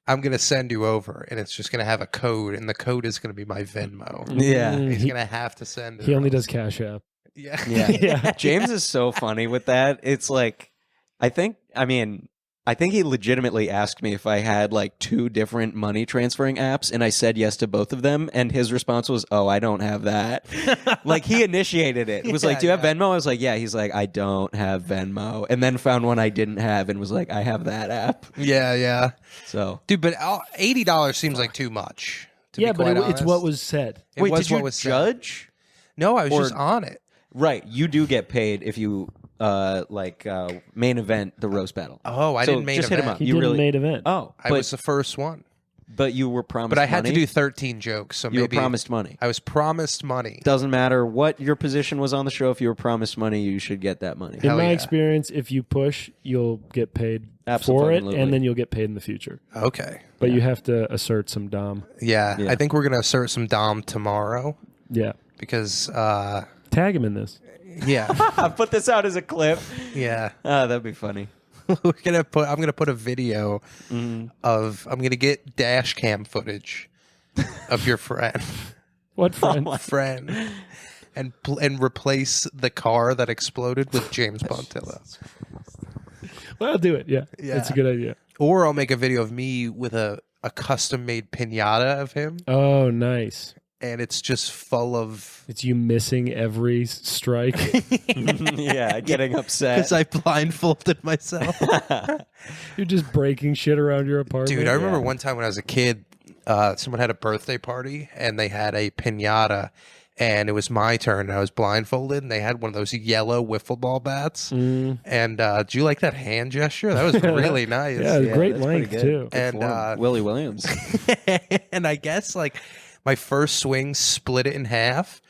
I'm going to send you over, and it's just going to have a code, and the code is going to be my Venmo. Yeah. Mm, He's he, going to have to send it. he only or does else- Cash App. Yeah. Yeah. Yeah. James is so funny with that. It's like, I think he legitimately asked me if I had like 2 different money transferring apps, and I said yes to both of them. And his response was, "Oh, I don't have that." Like he initiated it. It was like, Yeah, "Do you have yeah. Venmo?" I was like, "Yeah." He's like, "I don't have Venmo," and then found one I didn't have and was like, "I have that app." Yeah. So Dude, but $80 seems like too much. To Yeah, be but quite it's what honest. was said. It wait, was did you what was said. judge? No, I was Or- just on it. Right, you do get paid if you main event the roast battle. Oh, I So didn't main just hit him event. up. He You did really- a main event. Oh, I was the first one, but you were promised. but I had money? to do 13 jokes, so You were maybe promised money. I was promised money. Doesn't matter what your position was on the show. If you were promised money, you should get that money. In Hell my yeah. experience, if you push, you'll get paid for it, Absolutely. and then you'll get paid in the future. Okay, But you have to assert some dom. yeah, Yeah. I think we're gonna assert some dom tomorrow Yeah. because, Tag him in this. yeah, I put this out as a clip. yeah. That'd be funny. I'm gonna put a video of. I'm gonna get dash cam footage of your friend. What friend? friend and replace the car that exploded with James Pontillo. Well, I'll do it. Yeah. Yeah. That's a good idea. Or I'll make a video of me with a custom made pinata of him, Oh, nice. and it's just full of It's you missing every strike. Yeah, getting upset. because I blindfolded myself. You're just breaking shit around your apartment. Dude, I remember Yeah. one time when I was a kid, someone had a birthday party and they had a pinata, and it was my turn. And I was blindfolded, and they had one of those yellow wiffle ball bats. Mm. And do you like that hand gesture? That was really nice. Yeah, great that's pretty length, good. too. Good And, form. Willie Williams. And I guess like my first swing split it in half,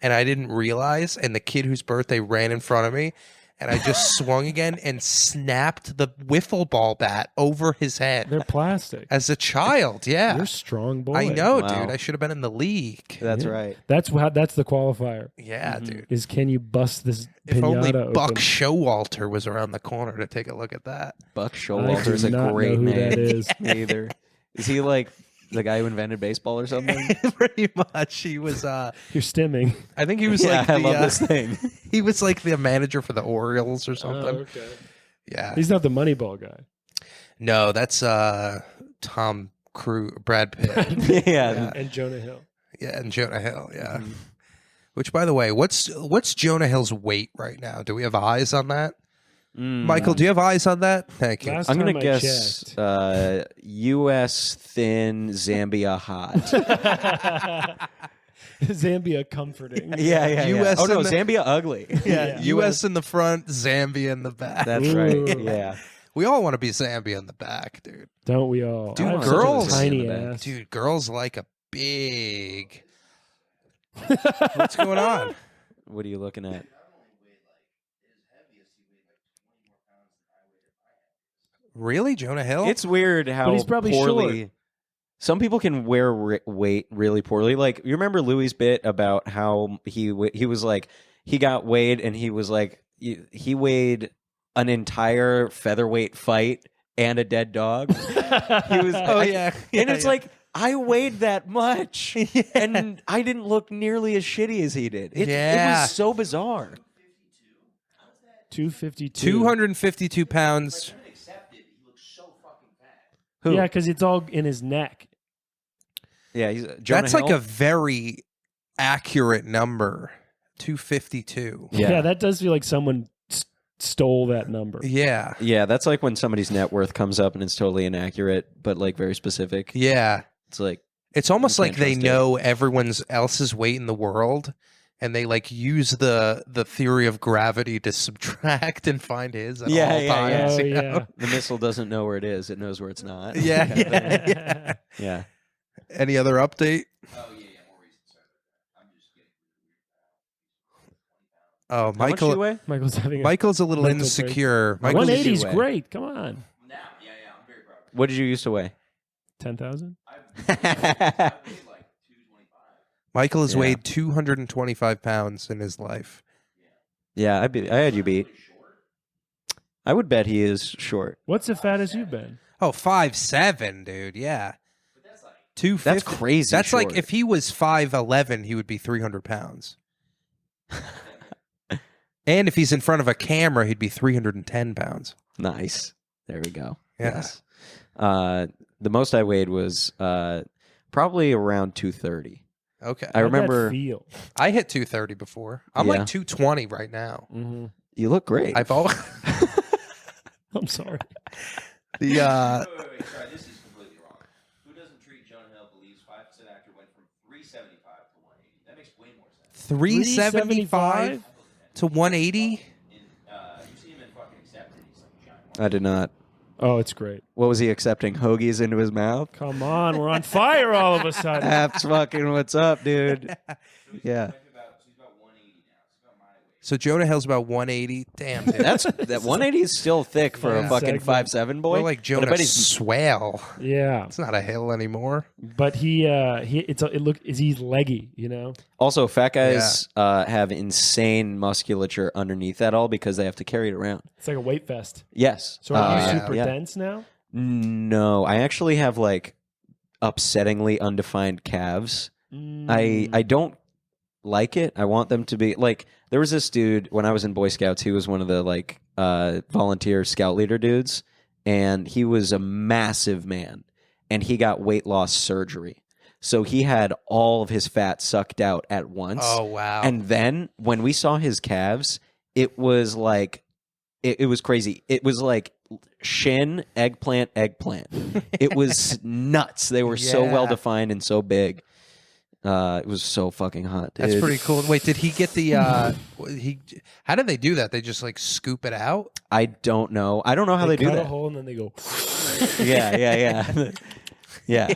and I didn't realize. And the kid whose birthday ran in front of me, and I just swung again and snapped the wiffle ball bat over his head They're plastic. as a child. Yeah, You're a strong boy. I know, Wow. dude. I should have been in the league. That's Yeah. right. That's the qualifier. Yeah, Mhm. dude. Is can you bust this If pinata only open? Buck Showalter was around the corner to take a look at that. Buck I Showalter do is a not great know who name. that is. Me either. Is he like the guy who invented baseball or something? Pretty much, he was. You're stimming. I think he was Yeah, like I the. love this thing. He was like the manager for the Orioles or something. okay. Yeah. He's not the Moneyball guy. No, that's Tom Cruise, Brad Pitt. Yeah. And Jonah Hill. Yeah, and Jonah Hill. Yeah. Mhm. Which, by the way, what's Jonah Hill's weight right now? Do we have eyes on that? Mm. Michael, do you have eyes on that? Thank you. Last I'm gonna time I guess checked. U.S. thin, Zambia hot. Zambia comforting. Yeah. US Oh no, in the- Zambia ugly. Yeah, U.S. in the front, Zambia in the back. That's Ooh. right. Yeah. We all want to be Zambia in the back, dude. Don't we all? Dude, I have girls- such a tiny in the back. ass. Dude, girls like a big. What's going on? What are you looking at? Really, Jonah Hill? It's weird how But he's probably poorly. short. Some people can wear weight really poorly. Like you remember Louis' bit about how he was like he got weighed and he was like he weighed an entire featherweight fight and a dead dog. He was Oh yeah, and it's like I weighed that much and I didn't look nearly as shitty as he did. It Yeah. was so bizarre. 252. 252 pounds. Who? Yeah, because it's all in his neck. Yeah, he's Jonah That's like Hill? a very accurate number. 252. Yeah. That does feel like someone stole that number. Yeah. Yeah, that's like when somebody's net worth comes up and it's totally inaccurate, but like very specific. Yeah. It's like It's almost You like can't they trust it. know everyone's else's weight in the world, and they like use the theory of gravity to subtract and find his at Yeah, all yeah, times. Oh, you yeah. know? the missile doesn't know where it is; it knows where it's not. Yeah, Kind of thing. yeah. yeah. Any other update? Oh, How much do Michael. you weigh? Michael's having Michael's a little mental insecure. break. Michael's, 180 is weigh? great. Come on. Now, yeah, I'm very proud. What did you used to weigh? 10,000. Michael has Yeah. weighed 225 pounds in his life. Yeah, I had you beat. I would bet he is short. What's as fat as you've been? Oh, 5'7", dude. Yeah. 250. That's crazy. That's like short. if he was 5'11", he would be 300 pounds. And if he's in front of a camera, he'd be 310 pounds. Nice. There we go. Yeah. Yes. The most I weighed was probably around 230. Okay. I remember. How'd that feel? I hit 230 before. I'm Yeah. like 220 right now. Mm-hmm. You look great. I've always I'm sorry. the Wait, sorry, this is completely wrong. Who doesn't treat Jonah Hill believes 5% actor went from 375 to 180? That makes way more sense. 375 to 180. You see him in fucking Accepted. He's like giant. I did not. Oh, it's great. What was he accepting? Hoagies into his mouth? Come on, we're on fire all of a sudden. That's fucking what's up, dude. Yeah. He's about 180 now. He's about my weight. So Jonah Hill's about 180. Damn, dude. That 180 is still thick for a Yeah. fucking Segment. 5'7" boy. We're like But I Jonah bet he's Swale. Yeah, It's not a hill anymore. but he's leggy, you know. also fat guys have insane musculature underneath that all because they have to carry it around. It's like a weight vest. Yes. So are you yeah. super dense now? No, I actually have like upsettingly undefined calves. I don't like it. I want them to be like there was this dude when I was in Boy Scouts. He was one of the like volunteer scout leader dudes, and he was a massive man, and he got weight loss surgery. So he had all of his fat sucked out at once. Oh wow. And then when we saw his calves, it was like it was crazy. It was like shin, eggplant. It was nuts. They were so Yeah. well defined and so big. It was so fucking hot, dude. That's pretty cool. Wait, did he get the how did they do that? They just like scoop it out? I don't know. I don't know how they do cut a that. hole and then they go. Yeah. Yeah.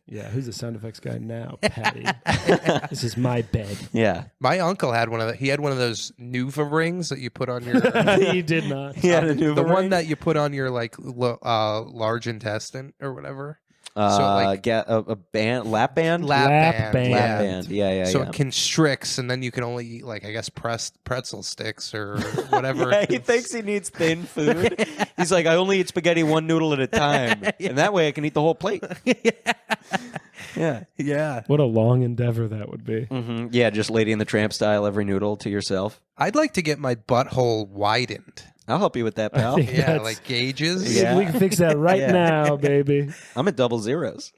Yeah, who's the sound effects guy now, Patty? This is my bed. Yeah. My uncle had he had one of those Nuva rings that you put on your You did not. Yeah, the one that you put on your like large intestine or whatever. Get a band, lap band, Lap band. lap band. Yeah. So it constricts, and then you can only eat like I guess pretzel sticks or whatever. Yeah, he thinks he needs thin food. He's like, I only eat spaghetti one noodle at a time, and that way I can eat the whole plate. Yeah. Yeah. What a long endeavor that would be. Mm-hmm. Yeah, just Lady and the Tramp style, every noodle to yourself. I'd like to get my butthole widened. I'll help you with that, pal. think- Yeah, That's- like gauges. Yeah. We can fix that right Yeah. now, baby. I'm at double zeros.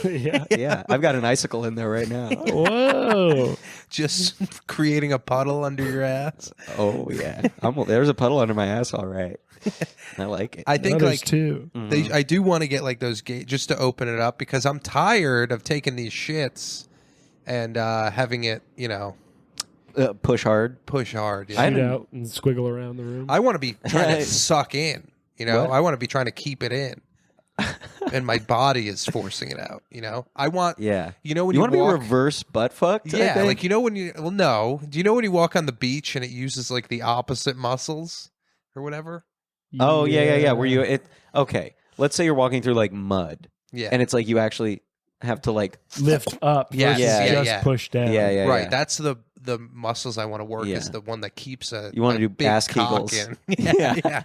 Yeah. Yeah, I've got an icicle in there right now. Whoa. Just creating a puddle under your ass. Oh yeah, there's a puddle under my ass. All right, I like it. I think Others like too. I do want to get like those just to open it up because I'm tired of taking these shits and having it, Push hard. push hard. I Shoot didn't- out and squiggle around the room. I want to be trying to suck in. What? I want to be trying to keep it in, and my body is forcing it out. I want. Yeah. You know when You you want to be walk. reverse butt fucked? I Yeah, think? like when you. Well, no. Do you know when you walk on the beach and it uses like the opposite muscles or whatever? Oh yeah. Where you okay? Let's say you're walking through like mud, Yeah. and it's like you actually have to like lift up Yes, versus yeah, just yeah. push down. yeah. right. That's the muscles I want to work Yeah. is the one that keeps a. You want to a do big ass cock kegels. in.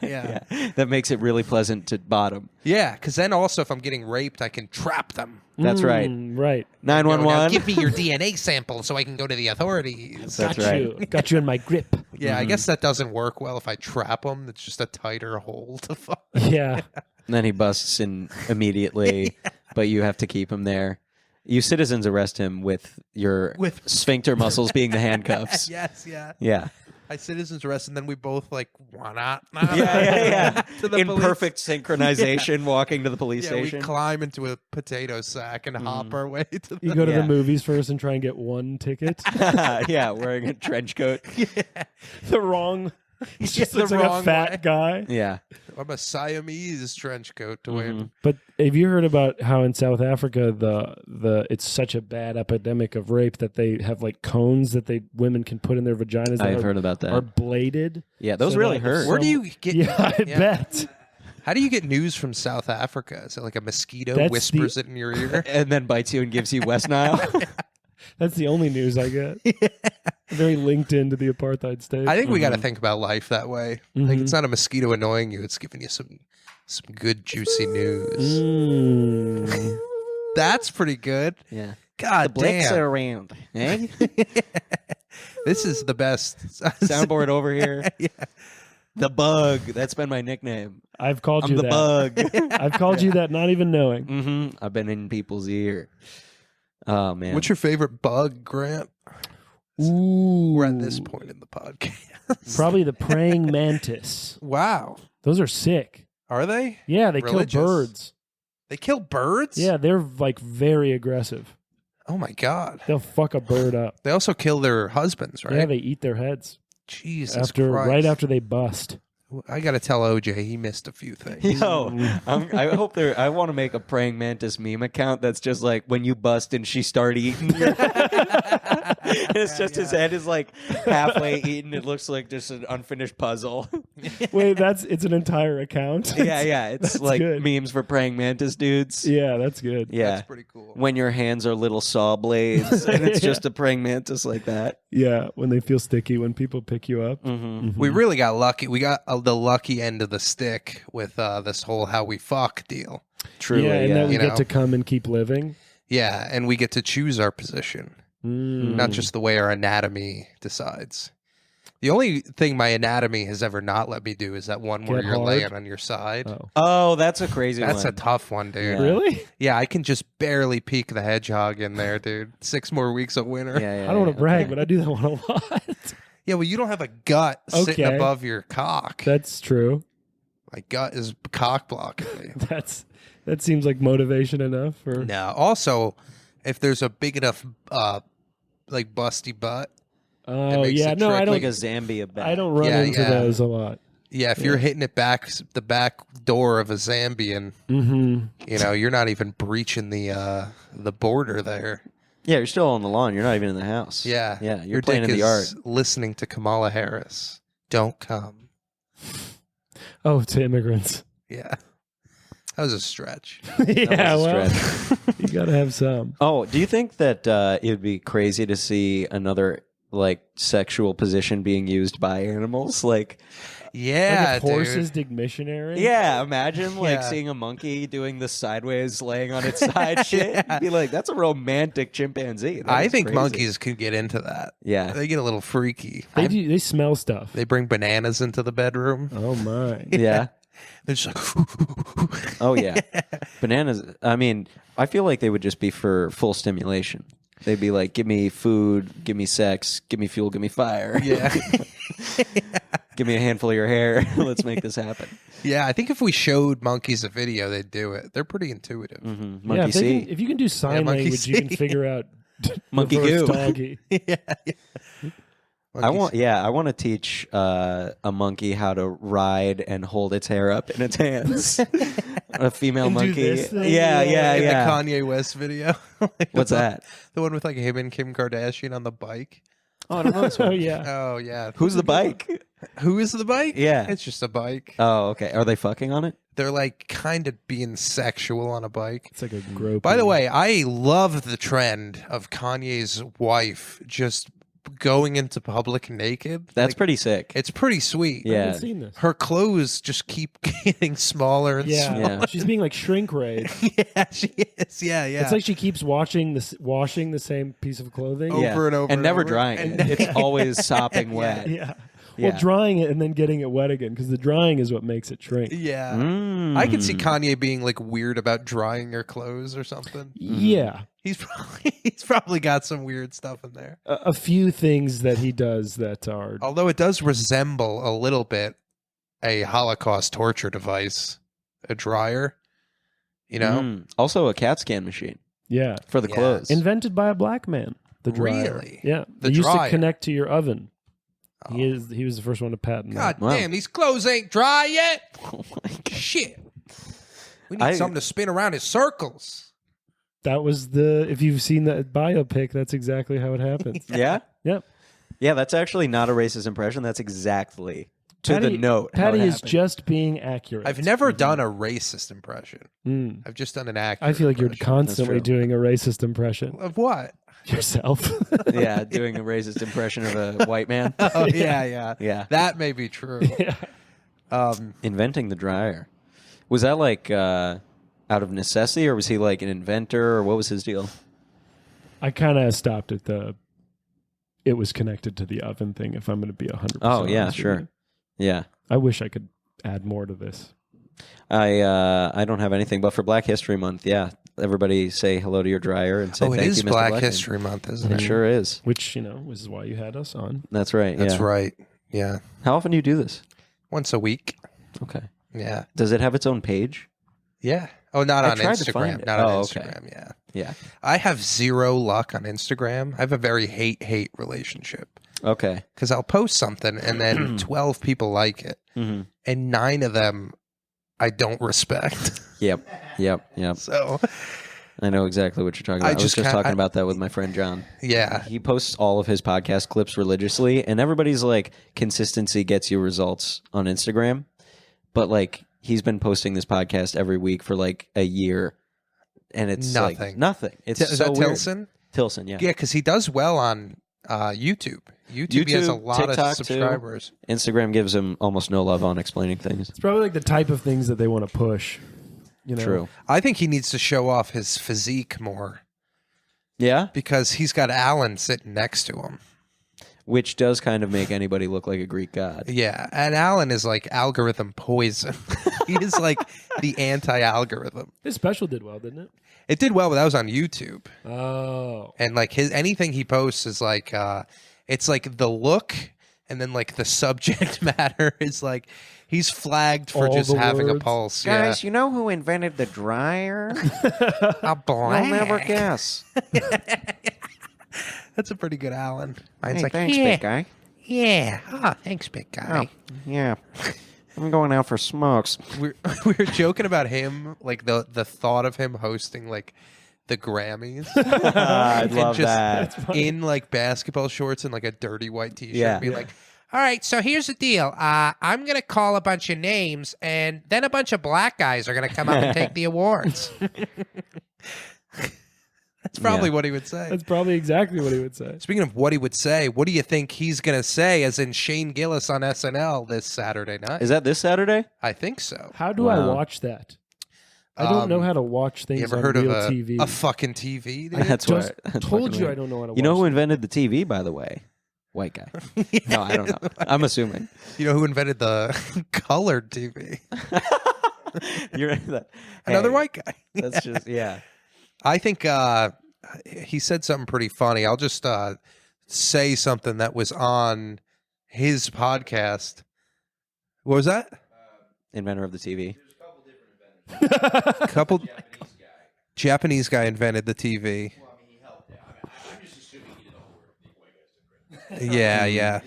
Yeah. That makes it really pleasant to bottom. Yeah, because then also if I'm getting raped, I can trap them. That's right. Right. 911. Give me your DNA sample so I can go to the authorities. That's Got right. you. Got you in my grip. Yeah, I guess that doesn't work well if I trap them. It's just a tighter hole to fuck. Yeah. And then he busts in immediately, but you have to keep him there. You citizens arrest him with your sphincter muscles being the handcuffs. Yes, yeah. Yeah. I citizens arrest, and then we both like, why not? Yeah. To the In police. perfect synchronization, walking to the police Yeah, station. we climb into a potato sack and hop our way to the. You go to Yeah. the movies first and try and get one ticket. Yeah, wearing a trench coat. The wrong He Yeah, just the looks like a wrong fat way. guy. Yeah. I'm a Siamese trench coat to win. Mhm. But have you heard about how in South Africa the it's such a bad epidemic of rape that they have like cones that women can put in their vaginas that I've heard about are that. bladed? Yeah, those so really that if hurt. Where do you get? Yeah, I Yeah. bet. How do you get news from South Africa? Is it like a mosquito That's whispers it in your ear? And then bites you and gives you West Nile. That's the only news I get. Very linked into the apartheid state. I think we got to think about life that way. Like Mhm. it's not a mosquito annoying you; it's giving you some good juicy news. Mm. That's pretty good. Yeah. God The blicks damn, are around. Eh? this is the best. Soundboard over here. Yeah. The Bug. That's been my nickname. I've called I'm you the that. Bug. I've called you that not even knowing. hmm I've been in people's ear. Oh, man. What's your favorite bug, Grant? Ooh. We're at this point in the podcast. Probably the praying mantis. Wow, Those are sick. are they? Yeah, they Religious. kill birds. They kill birds? Yeah, they're like very aggressive. Oh my god. They'll fuck a bird up. They also kill their husbands, right? Yeah, they eat their heads Jesus Christ. right after they bust. I got to tell OJ he missed a few things. Yo, I hope there. I want to make a praying mantis meme account that's just like when you bust and she start eating. It's just his head is like halfway eaten. It looks like just an unfinished puzzle. Wait, it's an entire account. Yeah. It's That's like good. memes for praying mantis dudes. Yeah, that's good. Yeah. That's pretty cool. When your hands are little saw blades and it's just a praying mantis like that. Yeah, when they feel sticky when people pick you up. Mm-hmm. We really got lucky. We got the lucky end of the stick with this whole how we fuck deal. Truly, yeah, and yeah. that we You get know. to come and keep living. Yeah, and we get to choose our position, Mm. not just the way our anatomy decides. The only thing my anatomy has ever not let me do is that one where Get you're hard? laying on your side. Oh. Oh, that's a crazy That's one. a tough one, dude. Yeah. Really? Yeah, I can just barely peek the hedgehog in there, dude. 6 more weeks of winter. Yeah, I don't want to brag, okay. but I do that one a lot. Yeah, well, you don't have a gut sitting Okay. above your cock. That's true. My gut is cock blocking me. That seems like motivation enough. Or No. Also, if there's a big enough, like busty butt, oh makes yeah, it no, trick I don't. like a Zambia bat. I don't run Yeah, into yeah. those a lot. yeah, if you're hitting it the back door of a Zambian, Mm-hmm. you know, you're not even breaching the border there. Yeah, you're still on the lawn. You're not even in the house. Yeah, Yeah, you're your playing dick in the yard. is listening to Kamala Harris. Don't come. Oh, to immigrants. Yeah, that was a stretch. Yeah, was a well, stretch. you gotta have some. Oh, do you think that it would be crazy to see another like sexual position being used by animals? Like, Yeah, like if horses dude. dig missionary. yeah, imagine like Yeah. seeing a monkey doing the sideways laying on its side shit. You'd be like, that's a romantic chimpanzee. That I is think crazy. monkeys could get into that. Yeah. They get a little freaky. They do. They smell stuff. They bring bananas into the bedroom. Oh my. Yeah. They're just like, Oh yeah. Bananas. I mean, I feel like they would just be for full stimulation. They'd be like, give me food, give me sex, give me fuel, give me fire. yeah. Give me a handful of your hair. Let's make this happen. Yeah, I think if we showed monkeys a video, they'd do it. They're pretty intuitive. Mm-hmm. Yeah, Monkey if, see. if you can do sign monkey language, you can see. figure out Monkey reverse goo. doggy. Yeah. I want to teach a monkey how to ride and hold its hair up in its hands. A female And do monkey. this thing? Yeah, Yeah. yeah, In yeah. the Kanye West video. Like What's the- that? The one with like him and Kim Kardashian on the bike. Oh, I don't know this Oh one. yeah. Oh yeah. Who's the bike? Who is the bike? Yeah. It's just a bike. Oh, okay. Are they fucking on it? They're like kind of being sexual on a bike. It's like a grope. By the way, I love the trend of Kanye's wife just going into public naked. That's Like, pretty sick. It's pretty sweet. I yeah. haven't seen this. Her clothes just keep getting smaller and Yeah. smaller. Yeah. She's being like shrink rayed. Yeah, she is. Yeah, yeah. It's like she keeps washing the same piece of clothing. Over Yeah. and over and never over. drying And- it. It's always sopping wet. Yeah. Yeah. Well, drying it and then getting it wet again because the drying is what makes it shrink. yeah. Mm. I could see Kanye being like weird about drying her clothes or something. Yeah. He's probably got some weird stuff in there. A few things that he does that are. Although it does resemble a little bit a Holocaust torture device, a dryer. You know, Mm. Also a CAT scan machine Yeah. for the Yeah. clothes. Invented by a black man. The dryer. Really? Yeah. The They used dryer. to connect to your oven. He was the first one to patent God that. Wow. damn, these clothes ain't dry yet. Oh my God. Shit. We need something to spin around in circles. That was if you've seen that biopic, that's exactly how it happens. Yeah? Yep. Yeah, that's actually not a racist impression. That's exactly to the note. how Patty it is happened. just being accurate. I've never done a racist impression. Mm. I've just done an accurate I feel like you're impression. constantly true. doing a racist impression Of what? yourself. Yeah, doing a racist impression of a white man. Oh, yeah. Yeah. That may be true. Yeah. Inventing the dryer. Was that like out of necessity, or was he like an inventor, or what was his deal? I kind of stopped at it was connected to the oven thing, if I'm going to be 100%. Oh, yeah, honest with sure. you. Yeah. I wish I could add more to this. I don't have anything, but for Black History Month, yeah, everybody say hello to your dryer and say Oh, it thank is you, Mr. Black Blackman. History Month, isn't It it? sure is. Which, is why you had us on. That's right. That's yeah. right. Yeah. How often do you do this? Once a week. Okay. Yeah. Does it have its own page? Yeah. Oh, not I on tried to find Instagram. it. Not on Oh, okay. Instagram. Yeah. Yeah. I have zero luck on Instagram. I have a very hate relationship Okay. because I'll post something and then 12 people like it, Mm-hmm. and 9 of them I don't respect. Yep. So, I know exactly what you're talking I about. I was just just can't- talking about that with my friend John. yeah. He posts all of his podcast clips religiously, and everybody's like, consistency gets you results on Instagram. But like, he's been posting this podcast every week for like a year, and it's Nothing. like nothing. It's Is so that weird. Tilson? Tilson, yeah. Yeah, because he does well on YouTube. YouTube, he has a YouTube, lot TikTok, of too. subscribers. Instagram gives him almost no love on explaining things. It's probably like the type of things that they want to push. True. I think he needs to show off his physique more Yeah, because he's got Alan sitting next to him. which does kind of make anybody look like a Greek god. Yeah, and Alan is like algorithm poison. He is like the anti-algorithm. His special did well, didn't it? It did well, but that was on YouTube. Oh. And like anything he posts is like it's like the look and then like the subject matter is like he's flagged for All just the having a words. pulse. you know who invented the dryer? Yeah. A black. guess. That's a pretty good Alan. Mine's like, thanks, yeah, big guy. yeah. Ah, thanks, big guy. Yeah, I'm going out for smokes. We were joking about him, like the thought of him hosting like the Grammys I And love just- that. in like basketball shorts and like a dirty white t-shirt. Yeah. Be like, all right, so here's the deal. I'm gonna call a bunch of names, and then a bunch of black guys are gonna come up and take the awards. That's probably Yeah. what he would say. That's probably exactly what he would say. Speaking of what he would say, what do you think he's gonna say? As in Shane Gillis on SNL this Saturday night. Is that this Saturday? I think so. How do I Wow. watch that? I don't know how to watch things You ever on heard of real a TV. fucking TV? Dude? That's Just right. That's told fucking you right. I don't know how to watch You know who it. invented the TV, by the way? White guy. No, I don't know. I'm assuming. You know who invented the colored TV? You're that. Another Hey, white guy. That's just yeah. I think he said something pretty funny. I'll just say something that was on his podcast. What was that? Inventor of the TV. A couple Japanese guy invented the TV. Yeah.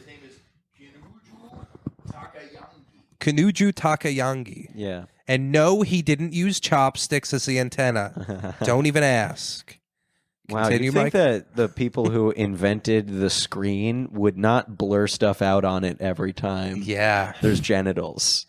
Kanuju Takayangi. Yeah. And no, he didn't use chopsticks as the antenna. Don't even ask. Wow, Continue, you think Mike? that the people who invented the screen would not blur stuff out on it every time Yeah. there's genitals?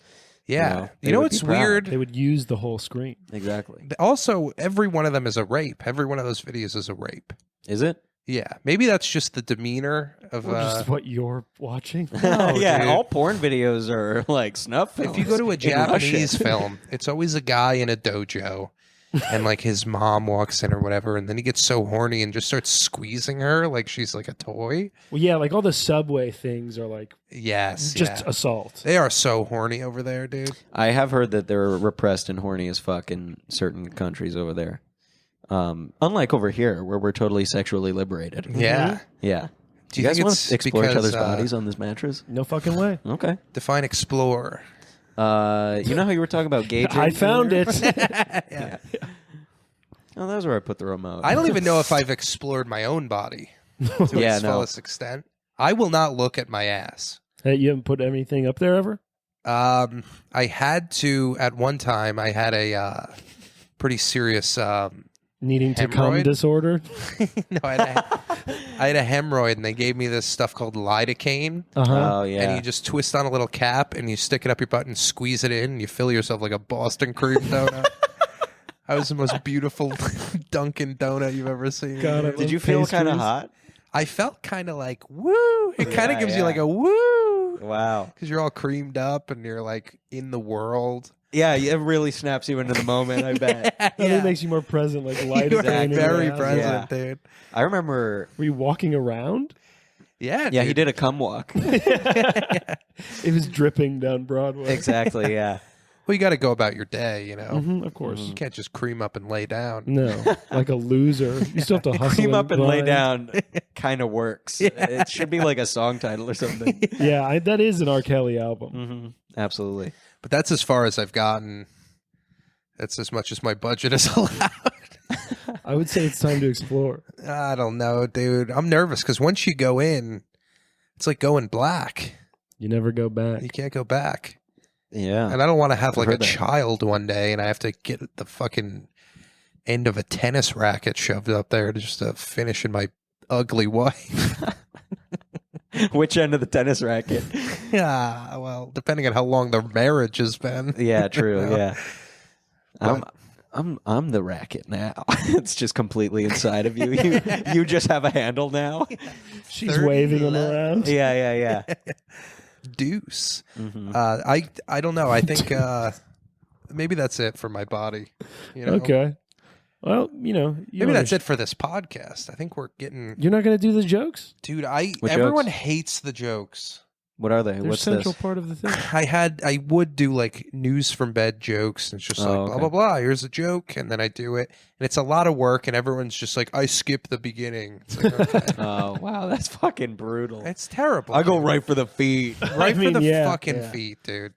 Yeah. they You know would what's be proud. weird? They would use the whole screen. Exactly. Also, every one of them is a rape. Every one of those videos is a rape. Is it? Yeah. Maybe that's just the demeanor of Or just what you're watching. yeah, dude. all porn videos are like snuff films. if you go to a in Japanese Russia. film, it's always a guy in a dojo and like his mom walks in or whatever, and then he gets so horny and just starts squeezing her like she's like a toy. Well, yeah, like all the subway things are like Yes. just yeah. assault. They are so horny over there, dude. I have heard that they're repressed and horny as fuck in certain countries over there. Unlike over here, where we're totally sexually liberated. Yeah. Yeah. Do you guys think want it's to explore each because, other's bodies on this mattress? No fucking way. Okay. Define explore. You know how you were talking about gauging? I found it. Yeah. Oh, that was where I put the remote. I don't even know if I've explored my own body to Yeah, its no. fullest extent. I will not look at my ass. Hey, you haven't put anything up there ever? I had to at one time. I had a pretty serious. Needing to come Hemorrhoid? disorder? No, I had a hemorrhoid, and they gave me this stuff called lidocaine. Uh-huh. Oh yeah. And you just twist on a little cap, and you stick it up your butt and squeeze it in, and you fill yourself like a Boston cream donut. I was the most beautiful Dunkin' donut you've ever seen. God, I dude. Did you feel kind of pastries? hot? I felt kind of like woo. It kind of Yeah, gives yeah. you like a woo Wow. because you're all creamed up and you're like in the world. Yeah, it really snaps you into the moment. I bet. I think it makes you more present, like light You're Exactly. very present. present, Yeah. dude. I remember. Were you walking around? Yeah, Yeah, he dude. did a cum walk. It was dripping down Broadway. Exactly. Yeah. Well, you got to go about your day, you know. Mhm, of course. You can't just cream up and lay down. No, like a loser. You still have to hustle. Cream up and lay grind. down kind of works. It should be like a song title or something. Yeah, that is an R. Kelly album. hmm Absolutely. But that's as far as I've gotten. That's as much as my budget is allowed. I would say it's time to explore. I don't know, dude. I'm nervous because once you go in, it's like going black. You never go back. You can't go back. Yeah. And I don't want to have I've like a heard that. child one day and I have to get the fucking end of a tennis racket shoved up there to just finish in my ugly wife. Which end of the tennis racket? Yeah, well, depending on how long the marriage has been. Yeah, true. You know? Yeah. I'm the racket now. It's just completely inside of you. You just have a handle now. She's 30 waving him left. around. Yeah, yeah, Deuce. yeah. hmm I don't know. I think maybe that's it for my body. You know? Okay. Well, you know, Maybe that's it for this podcast. I think we're getting, You're not going to do the jokes? dude. What Everyone jokes? hates the jokes. What are they? They're What's central this? part of the thing. I would do like news from bed jokes, and it's just like Oh, blah okay. blah blah. Here's a joke, and then I do it, and it's a lot of work, and everyone's just like, I skip the beginning. It's like, okay. Oh wow, that's fucking brutal. It's terrible. I go dude. right for the feet. right I mean, for the yeah, fucking yeah. feet, dude.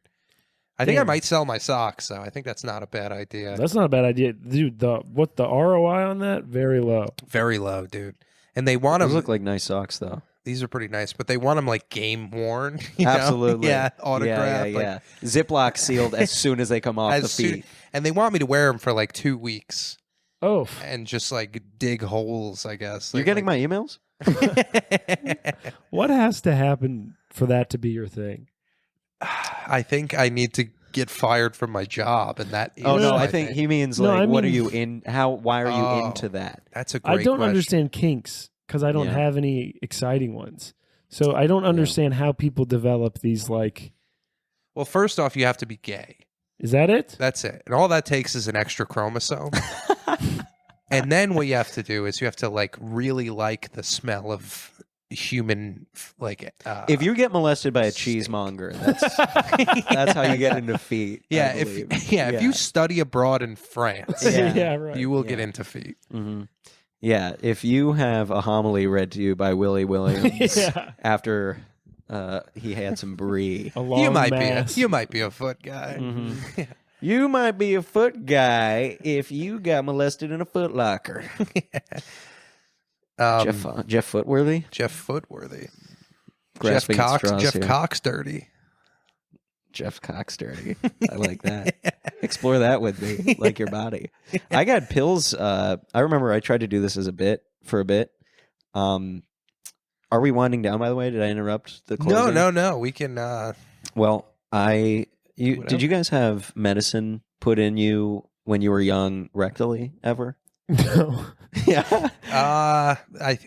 I think I Damn. might sell my socks, though. I think that's not a bad idea. That's not a bad idea. Dude, the ROI on that? Very low. Very low, dude. And they want Those them. look like nice socks, though. These are pretty nice, but they want them like game worn. you know? Absolutely. Yeah, autographed. Yeah, like, yeah, yeah. Ziploc sealed as soon as they come off the as soon- feet. and they want me to wear them for like 2 weeks Oh, and just like dig holes, I guess. You're getting my emails? what has to happen for that to be your thing? I think I need to get fired from my job, and that is Oh no, my I think thing. he means No, like, I what are mean- you in? How? Why are you Oh. into that? That's a great I don't question. understand kinks because I don't Yeah. have any exciting ones. So I don't understand how people develop these, like, Well, first off, you have to be gay. is that it? That's it. And all that takes is an extra chromosome. And then what you have to do is you have to like really like the smell of human like If you get molested by a cheesemonger, that's how you get into feet. I yeah, believe. if you study abroad in France, Yeah. right. you will get Yeah. into feet. Mhm. Yeah, if you have a homily read to you by Willie Williams Yeah. after he had some brie, A long You might mass. be a foot guy. Mhm. you might be a foot guy if you got molested in a Foot Locker. Jeff Footworthy, Jeff Footworthy. grasping at straws Jeff here. Cox dirty. Jeff Coxdirty. I like that. Explore that with me, like your body. I got pills. I remember I tried to do this as a bit for a bit. Are we winding down? By the way, did I interrupt the closing? No. We can. Well, did Whatever. you guys have medicine put in you when you were young rectally ever? No. Yeah.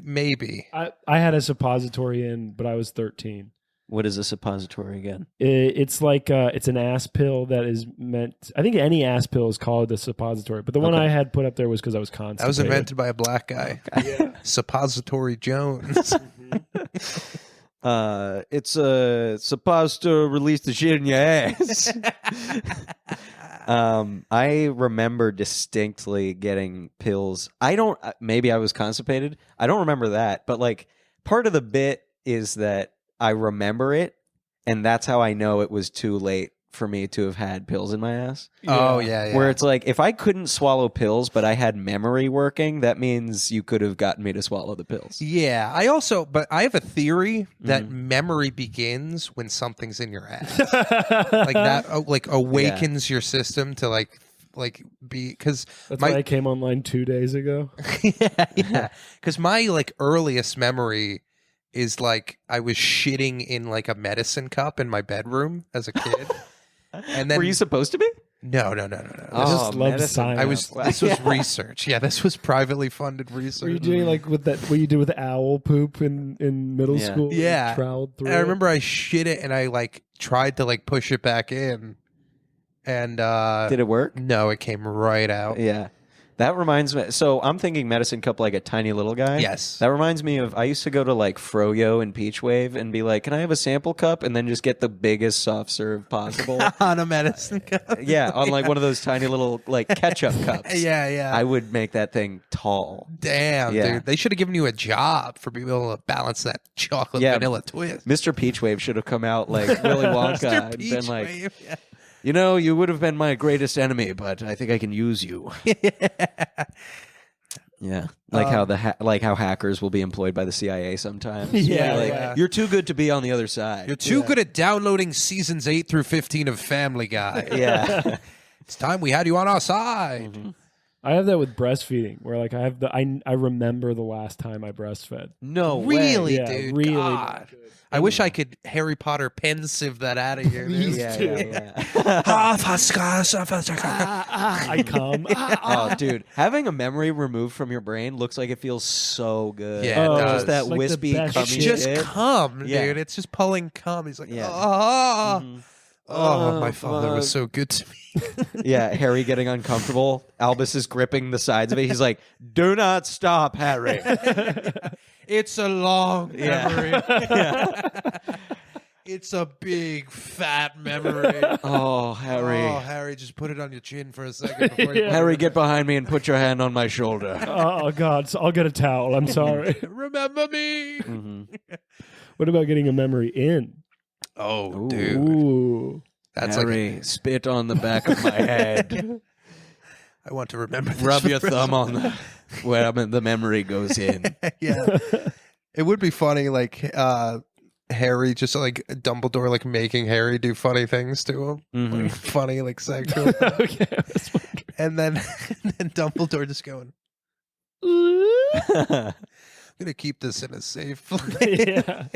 Maybe. I had a suppository in, but I was 13. What is a suppository again? It's like it's an ass pill that is meant. I think any ass pill is called a suppository, but the one Okay. I had put up there was because I was constipated. That was invented by a black guy. Suppository Jones. It's supposed to release the shit in your ass. I remember distinctly getting pills. Maybe I was constipated. I don't remember that, but like part of the bit is that I remember it, and that's how I know it was too late for me to have had pills in my ass. Oh yeah, yeah. Where it's like, if I couldn't swallow pills, but I had memory working, that means you could have gotten me to swallow the pills. Yeah, but I have a theory that memory begins when something's in your ass, like that, like awakens your system to like be because That's why I came online 2 days ago. yeah, because my like earliest memory is like I was shitting in like a medicine cup in my bedroom as a kid, and then Were you supposed to be? no. I just love medicine. science. I was. This was research. Yeah, this was privately funded research. Were you doing like with that? What you did with owl poop in middle Yeah. school? Yeah. You troweled through. And I remember I shit it and I like tried to like push it back in, and Did it work? no, it came right out. Yeah. That reminds me. So I'm thinking medicine cup like a tiny little guy. Yes. That reminds me of, I used to go to like Froyo and Peach Wave and be like, can I have a sample cup? And then just get the biggest soft serve possible. On a medicine cup. Yeah. On like one of those tiny little like ketchup cups. Yeah. I would make that thing tall. Damn, Yeah. dude. They should have given you a job for being able to balance that chocolate Yeah. vanilla twist. Mr. Peach Wave should have come out like Willy Wonka Mr. and Peach been like, Wave, yeah. you know, you would have been my greatest enemy, but I think I can use you. Yeah, like how like how hackers will be employed by the CIA sometimes. Yeah, like, yeah. you're too good to be on the other side. You're too good at downloading seasons 8 through 15 of Family Guy. Yeah, It's time we had you on our side. I have that with breastfeeding, where like I remember the last time I breastfed. no way. Really, Yeah, dude. really God. I wish I could Harry Potter pensive that out of here. dude. Yeah. I come. Oh, dude, having a memory removed from your brain looks like it feels so good. Yeah, it Oh, does. Just that it's like the wispy, best cummy It's shit. just shit. cum, Yeah. dude. It's just pulling cum. He's like, Yeah. oh, my father was so good to me. Yeah, Harry getting uncomfortable. Albus is gripping the sides of it. He's like, "Do not stop, Harry." It's a long Yeah. memory. It's a big fat memory. Oh, Harry. Oh, Harry, just put it on your chin for a second before you Yeah. Harry, get behind me and put your hand on my shoulder. Oh God! So I'll get a towel. I'm sorry. remember me. What about getting a memory in? Oh, Ooh. dude, Ooh. that's like Harry, spit on the back of my head. I want to remember. This Rub for your the rest thumb of on where the memory goes in. yeah. It would be funny, like Harry, just like Dumbledore, like making Harry do funny things to him, Mhm. like funny, like sexual, Okay. That's wondering. and then Dumbledore just going, "I'm gonna keep this in a safe place." Yeah.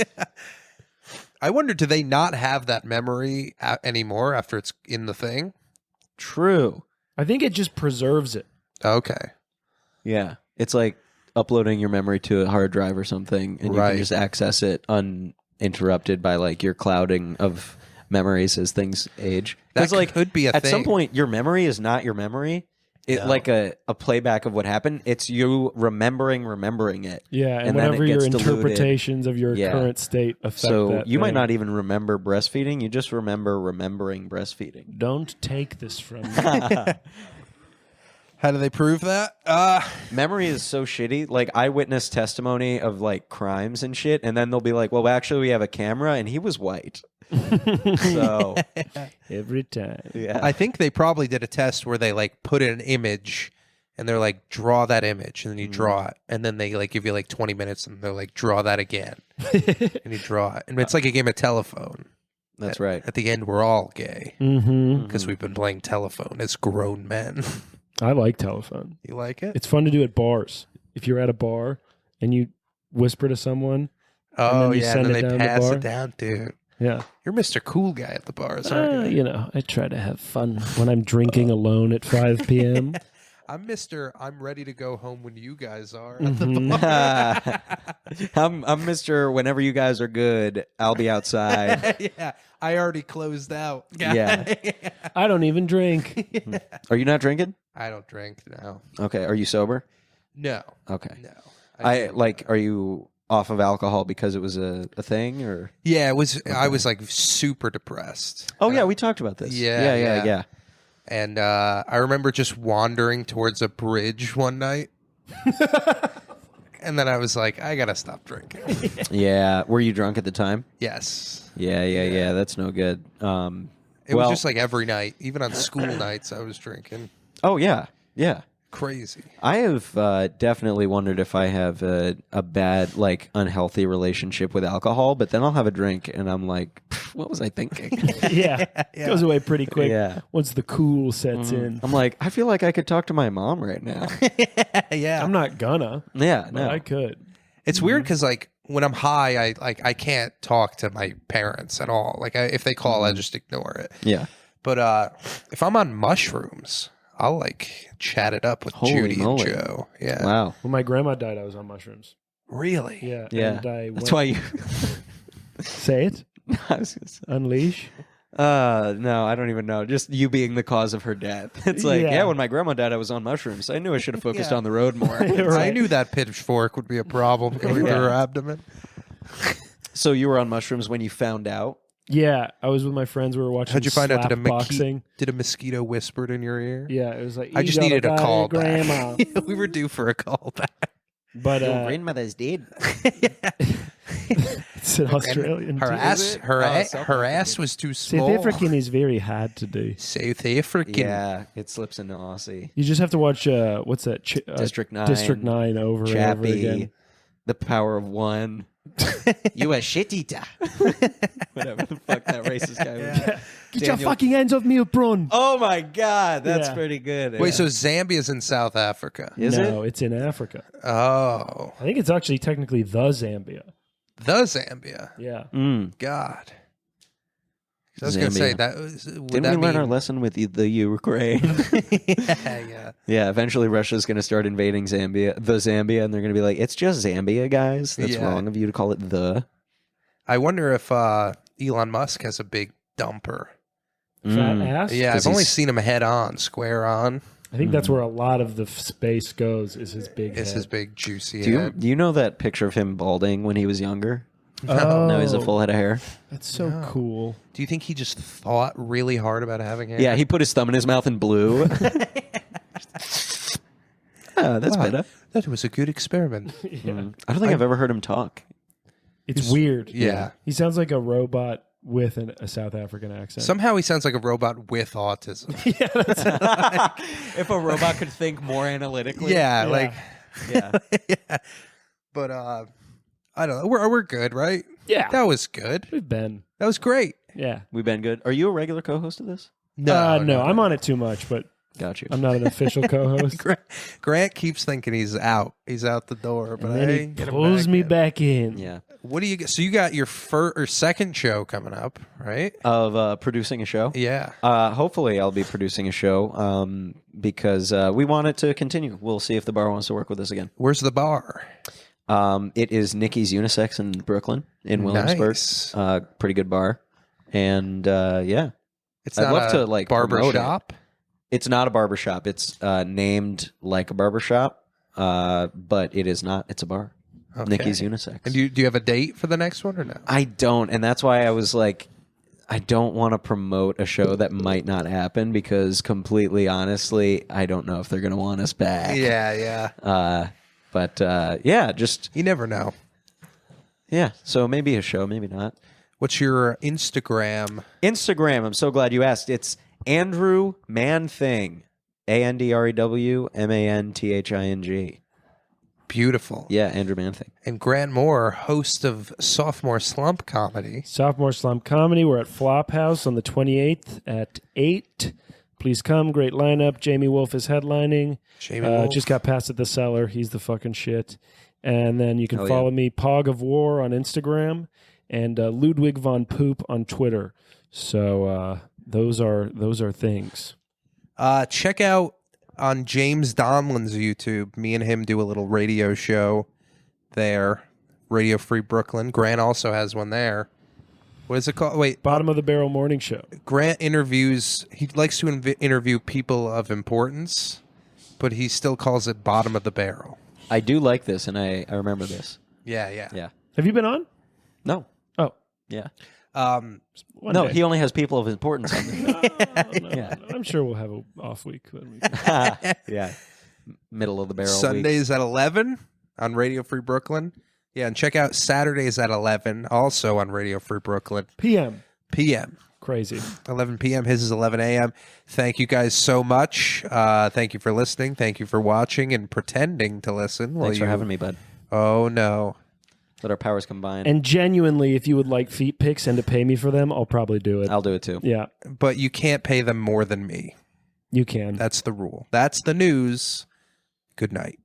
I wonder, do they not have that memory anymore after it's in the thing? True. I think it just preserves it. Okay, Yeah. It's like uploading your memory to a hard drive or something, and you Right. can just access it uninterrupted by like your clouding of memories as things age. that Because like could be a at thing. some point, your memory is not your memory. It No. like a playback of what happened. It's you remembering it. Yeah, and, And then it whatever your gets diluted. interpretations of your Yeah. current state affect So that you might thing. not even remember breastfeeding. You just remember remembering breastfeeding. Don't take this from me. How do they prove that? Memory is so shitty. Like eyewitness testimony of like crimes and shit, and then they'll be like, "Well, actually, we have a camera, and he was white." So Every time. yeah, I think they probably did a test where they like put in an image and they're like, draw that image, and then you draw it, and then they like give you like 20 minutes and they're like, draw that again, and you draw it, and it's like a game of telephone. that's right. At the end, we're all gay Mm-hmm. because we've been playing telephone as grown men. I like telephone. You like it? It's fun to do at bars. If you're at a bar and you whisper to someone, Oh then you yeah, send and it then they down the pass bar? it down, dude. yeah, You're Mr. Cool Guy at the bars, aren't you? you know, I try to have fun when I'm drinking alone at 5 p.m. I'm Mr. I'm ready to go home when you guys are. Mhm. I'm Mr. Whenever you guys are good, I'll be outside. Yeah, I already closed out. Yeah. I don't even drink. Are you not drinking? I don't drink now. Okay. Are you sober? No, Okay. no. I do- like. Are you off of alcohol because it was a thing or? Yeah, it was. I was like super depressed. Oh yeah, we talked about this. Yeah, yeah. yeah. And I remember just wandering towards a bridge one night. And then I was like, I gotta stop drinking. Yeah. Were you drunk at the time? Yes. Yeah. That's no good. It was Well- just like every night, even on school nights, I was drinking. Oh yeah, yeah. Crazy. I have definitely wondered if I have a bad, like, unhealthy relationship with alcohol, but then I'll have a drink and I'm like, what was I thinking? Yeah. Goes away pretty quick Yeah. once the cool sets in. I'm like, I feel like I could talk to my mom right now. Yeah. I'm not gonna, Yeah, but no. I could. It's weird because like when I'm high, I can't talk to my parents at all. Like if they call, I just ignore it. Yeah. But if I'm on mushrooms, I'll like chat it up with Holy Judy moly. and Joe. Yeah. Wow. When my grandma died, I was on mushrooms. Really? Yeah. Yeah. And I That's went, why you. say it. I was gonna say- Unleash. no, I don't even know. Just you being the cause of her death. It's like, Yeah. yeah, when my grandma died, I was on mushrooms. I knew I should have focused Yeah. on the road more. I Right. knew that pitchfork would be a problem going to Yeah. her abdomen. So you were on mushrooms when you found out? Yeah, I was with my friends. We were watching. How'd you find out? slap boxing? Did a mosquito whispered in your ear? Yeah, it was like I just "You needed gotta a die, call grandma. back. We were due for a call back. But grandmother's dead. it's an Australian. Her too. ass, her, Oh, a- South her African. ass was too South small. African is very hard to do. South African. Yeah, it slips into Aussie. You just have to watch what's that? District 9. District 9 over and over Chappie. again. The Power of One. You a shit eater. Whatever the fuck that racist guy was. Get your Daniel- fucking hands off me, prawn. Oh my God, that's Yeah. pretty good. Wait, so Zambia's in South Africa? is no, it? it's in Africa. Oh, I think it's actually technically the Zambia. the Zambia. Yeah. God. I was going to say Zambia. that. Would Didn't that we learn mean- our lesson with the Ukraine? yeah. Yeah, eventually Russia's going to start invading Zambia, and they're going to be like, it's just Zambia, guys. That's Yeah. wrong of you to call it the. I wonder if Elon Musk has a big dumper. Fat ass? Yeah, 'Cause I've only he's- seen him head on, square on. I think that's where a lot of the space goes is his big It's head. his big juicy Do head. you know that picture of him balding when he was younger? Oh, Now he's a full head of hair. That's so No. cool. Do you think he just thought really hard about having hair? Yeah, he put his thumb in his mouth and blew. That's Wow, better. that was a good experiment. Yeah. I don't think I've ever heard him talk. It's weird. Yeah. He sounds like a robot with a South African accent. Somehow he sounds like a robot with autism. yeah, that's, If a robot could think more analytically. Yeah, Yeah. like Yeah. yeah. But I don't know. We're good, right? yeah. That was good. We've been. That was great. Yeah. We've been good. Are you a regular co-host of this? No, I'm on it too much, but Got you. I'm not an official co-host. Grant keeps thinking he's out. He's out the door, but And I then ain't he get him pulls me yet. back in. Yeah. What do you get? So you got your first or second show coming up, right? Of producing a show. Yeah. Hopefully, I'll be producing a show because we want it to continue. We'll see if the bar wants to work with us again. Where's the bar? It is Nikki's Unisex in Brooklyn, in Williamsburg. Nice. Pretty good bar. And yeah, It's I'd not love a to, like, barber promote it. shop. it's not a barber shop. It's named like a barber shop, but it is not. It's a bar. Okay. Nikki's Unisex. And do you have a date for the next one or no? I don't, and that's why I was like, I don't want to promote a show that might not happen because, completely honestly, I don't know if they're going to want us back. Yeah. But yeah, just You never know. yeah. So maybe a show, maybe not. What's your Instagram? Instagram. I'm so glad you asked. It's Andrew Manthing. AndrewManthing. Beautiful. Yeah, Andrew Manthing. And Grant Moore, host of Sophomore Slump Comedy. Sophomore Slump Comedy. We're at Flophouse on the 28th at 8. Please come. Great lineup. Jamie Wolf is headlining. Jamie Wolf. Just got passed at the cellar. He's the fucking shit. And then you can Hell yeah. follow me, Pog of War on Instagram, and Ludwig von Poop on Twitter. So those are things. Check out on James Donlin's YouTube. Me and him do a little radio show there. Radio Free Brooklyn. Grant also has one there. What is it called? Wait, Bottom of the Barrel Morning Show. Grant interviews. He likes to interview people of importance, but he still calls it bottom of the barrel. I do like this, and I remember this. Yeah, yeah. Yeah. Have you been on? No. Oh, Yeah. one No, day. he only has people of importance on there. No, Yeah. I'm sure we'll have an off week. When we Yeah. Middle of the barrel. Sundays at 11 on Radio Free Brooklyn. Yeah, and check out Saturdays at 11, also on Radio Free Brooklyn. PM. p.m. Crazy. 11 p.m. His is 11 a.m. Thank you guys so much. Thank you for listening. Thank you for watching and pretending to listen. Thanks for having me, bud. Oh, no. Let our powers combine. And genuinely, if you would like feet pics and to pay me for them, I'll probably do it. I'll do it too. Yeah, But you can't pay them more than me. you can. That's the rule. That's the news. Good night.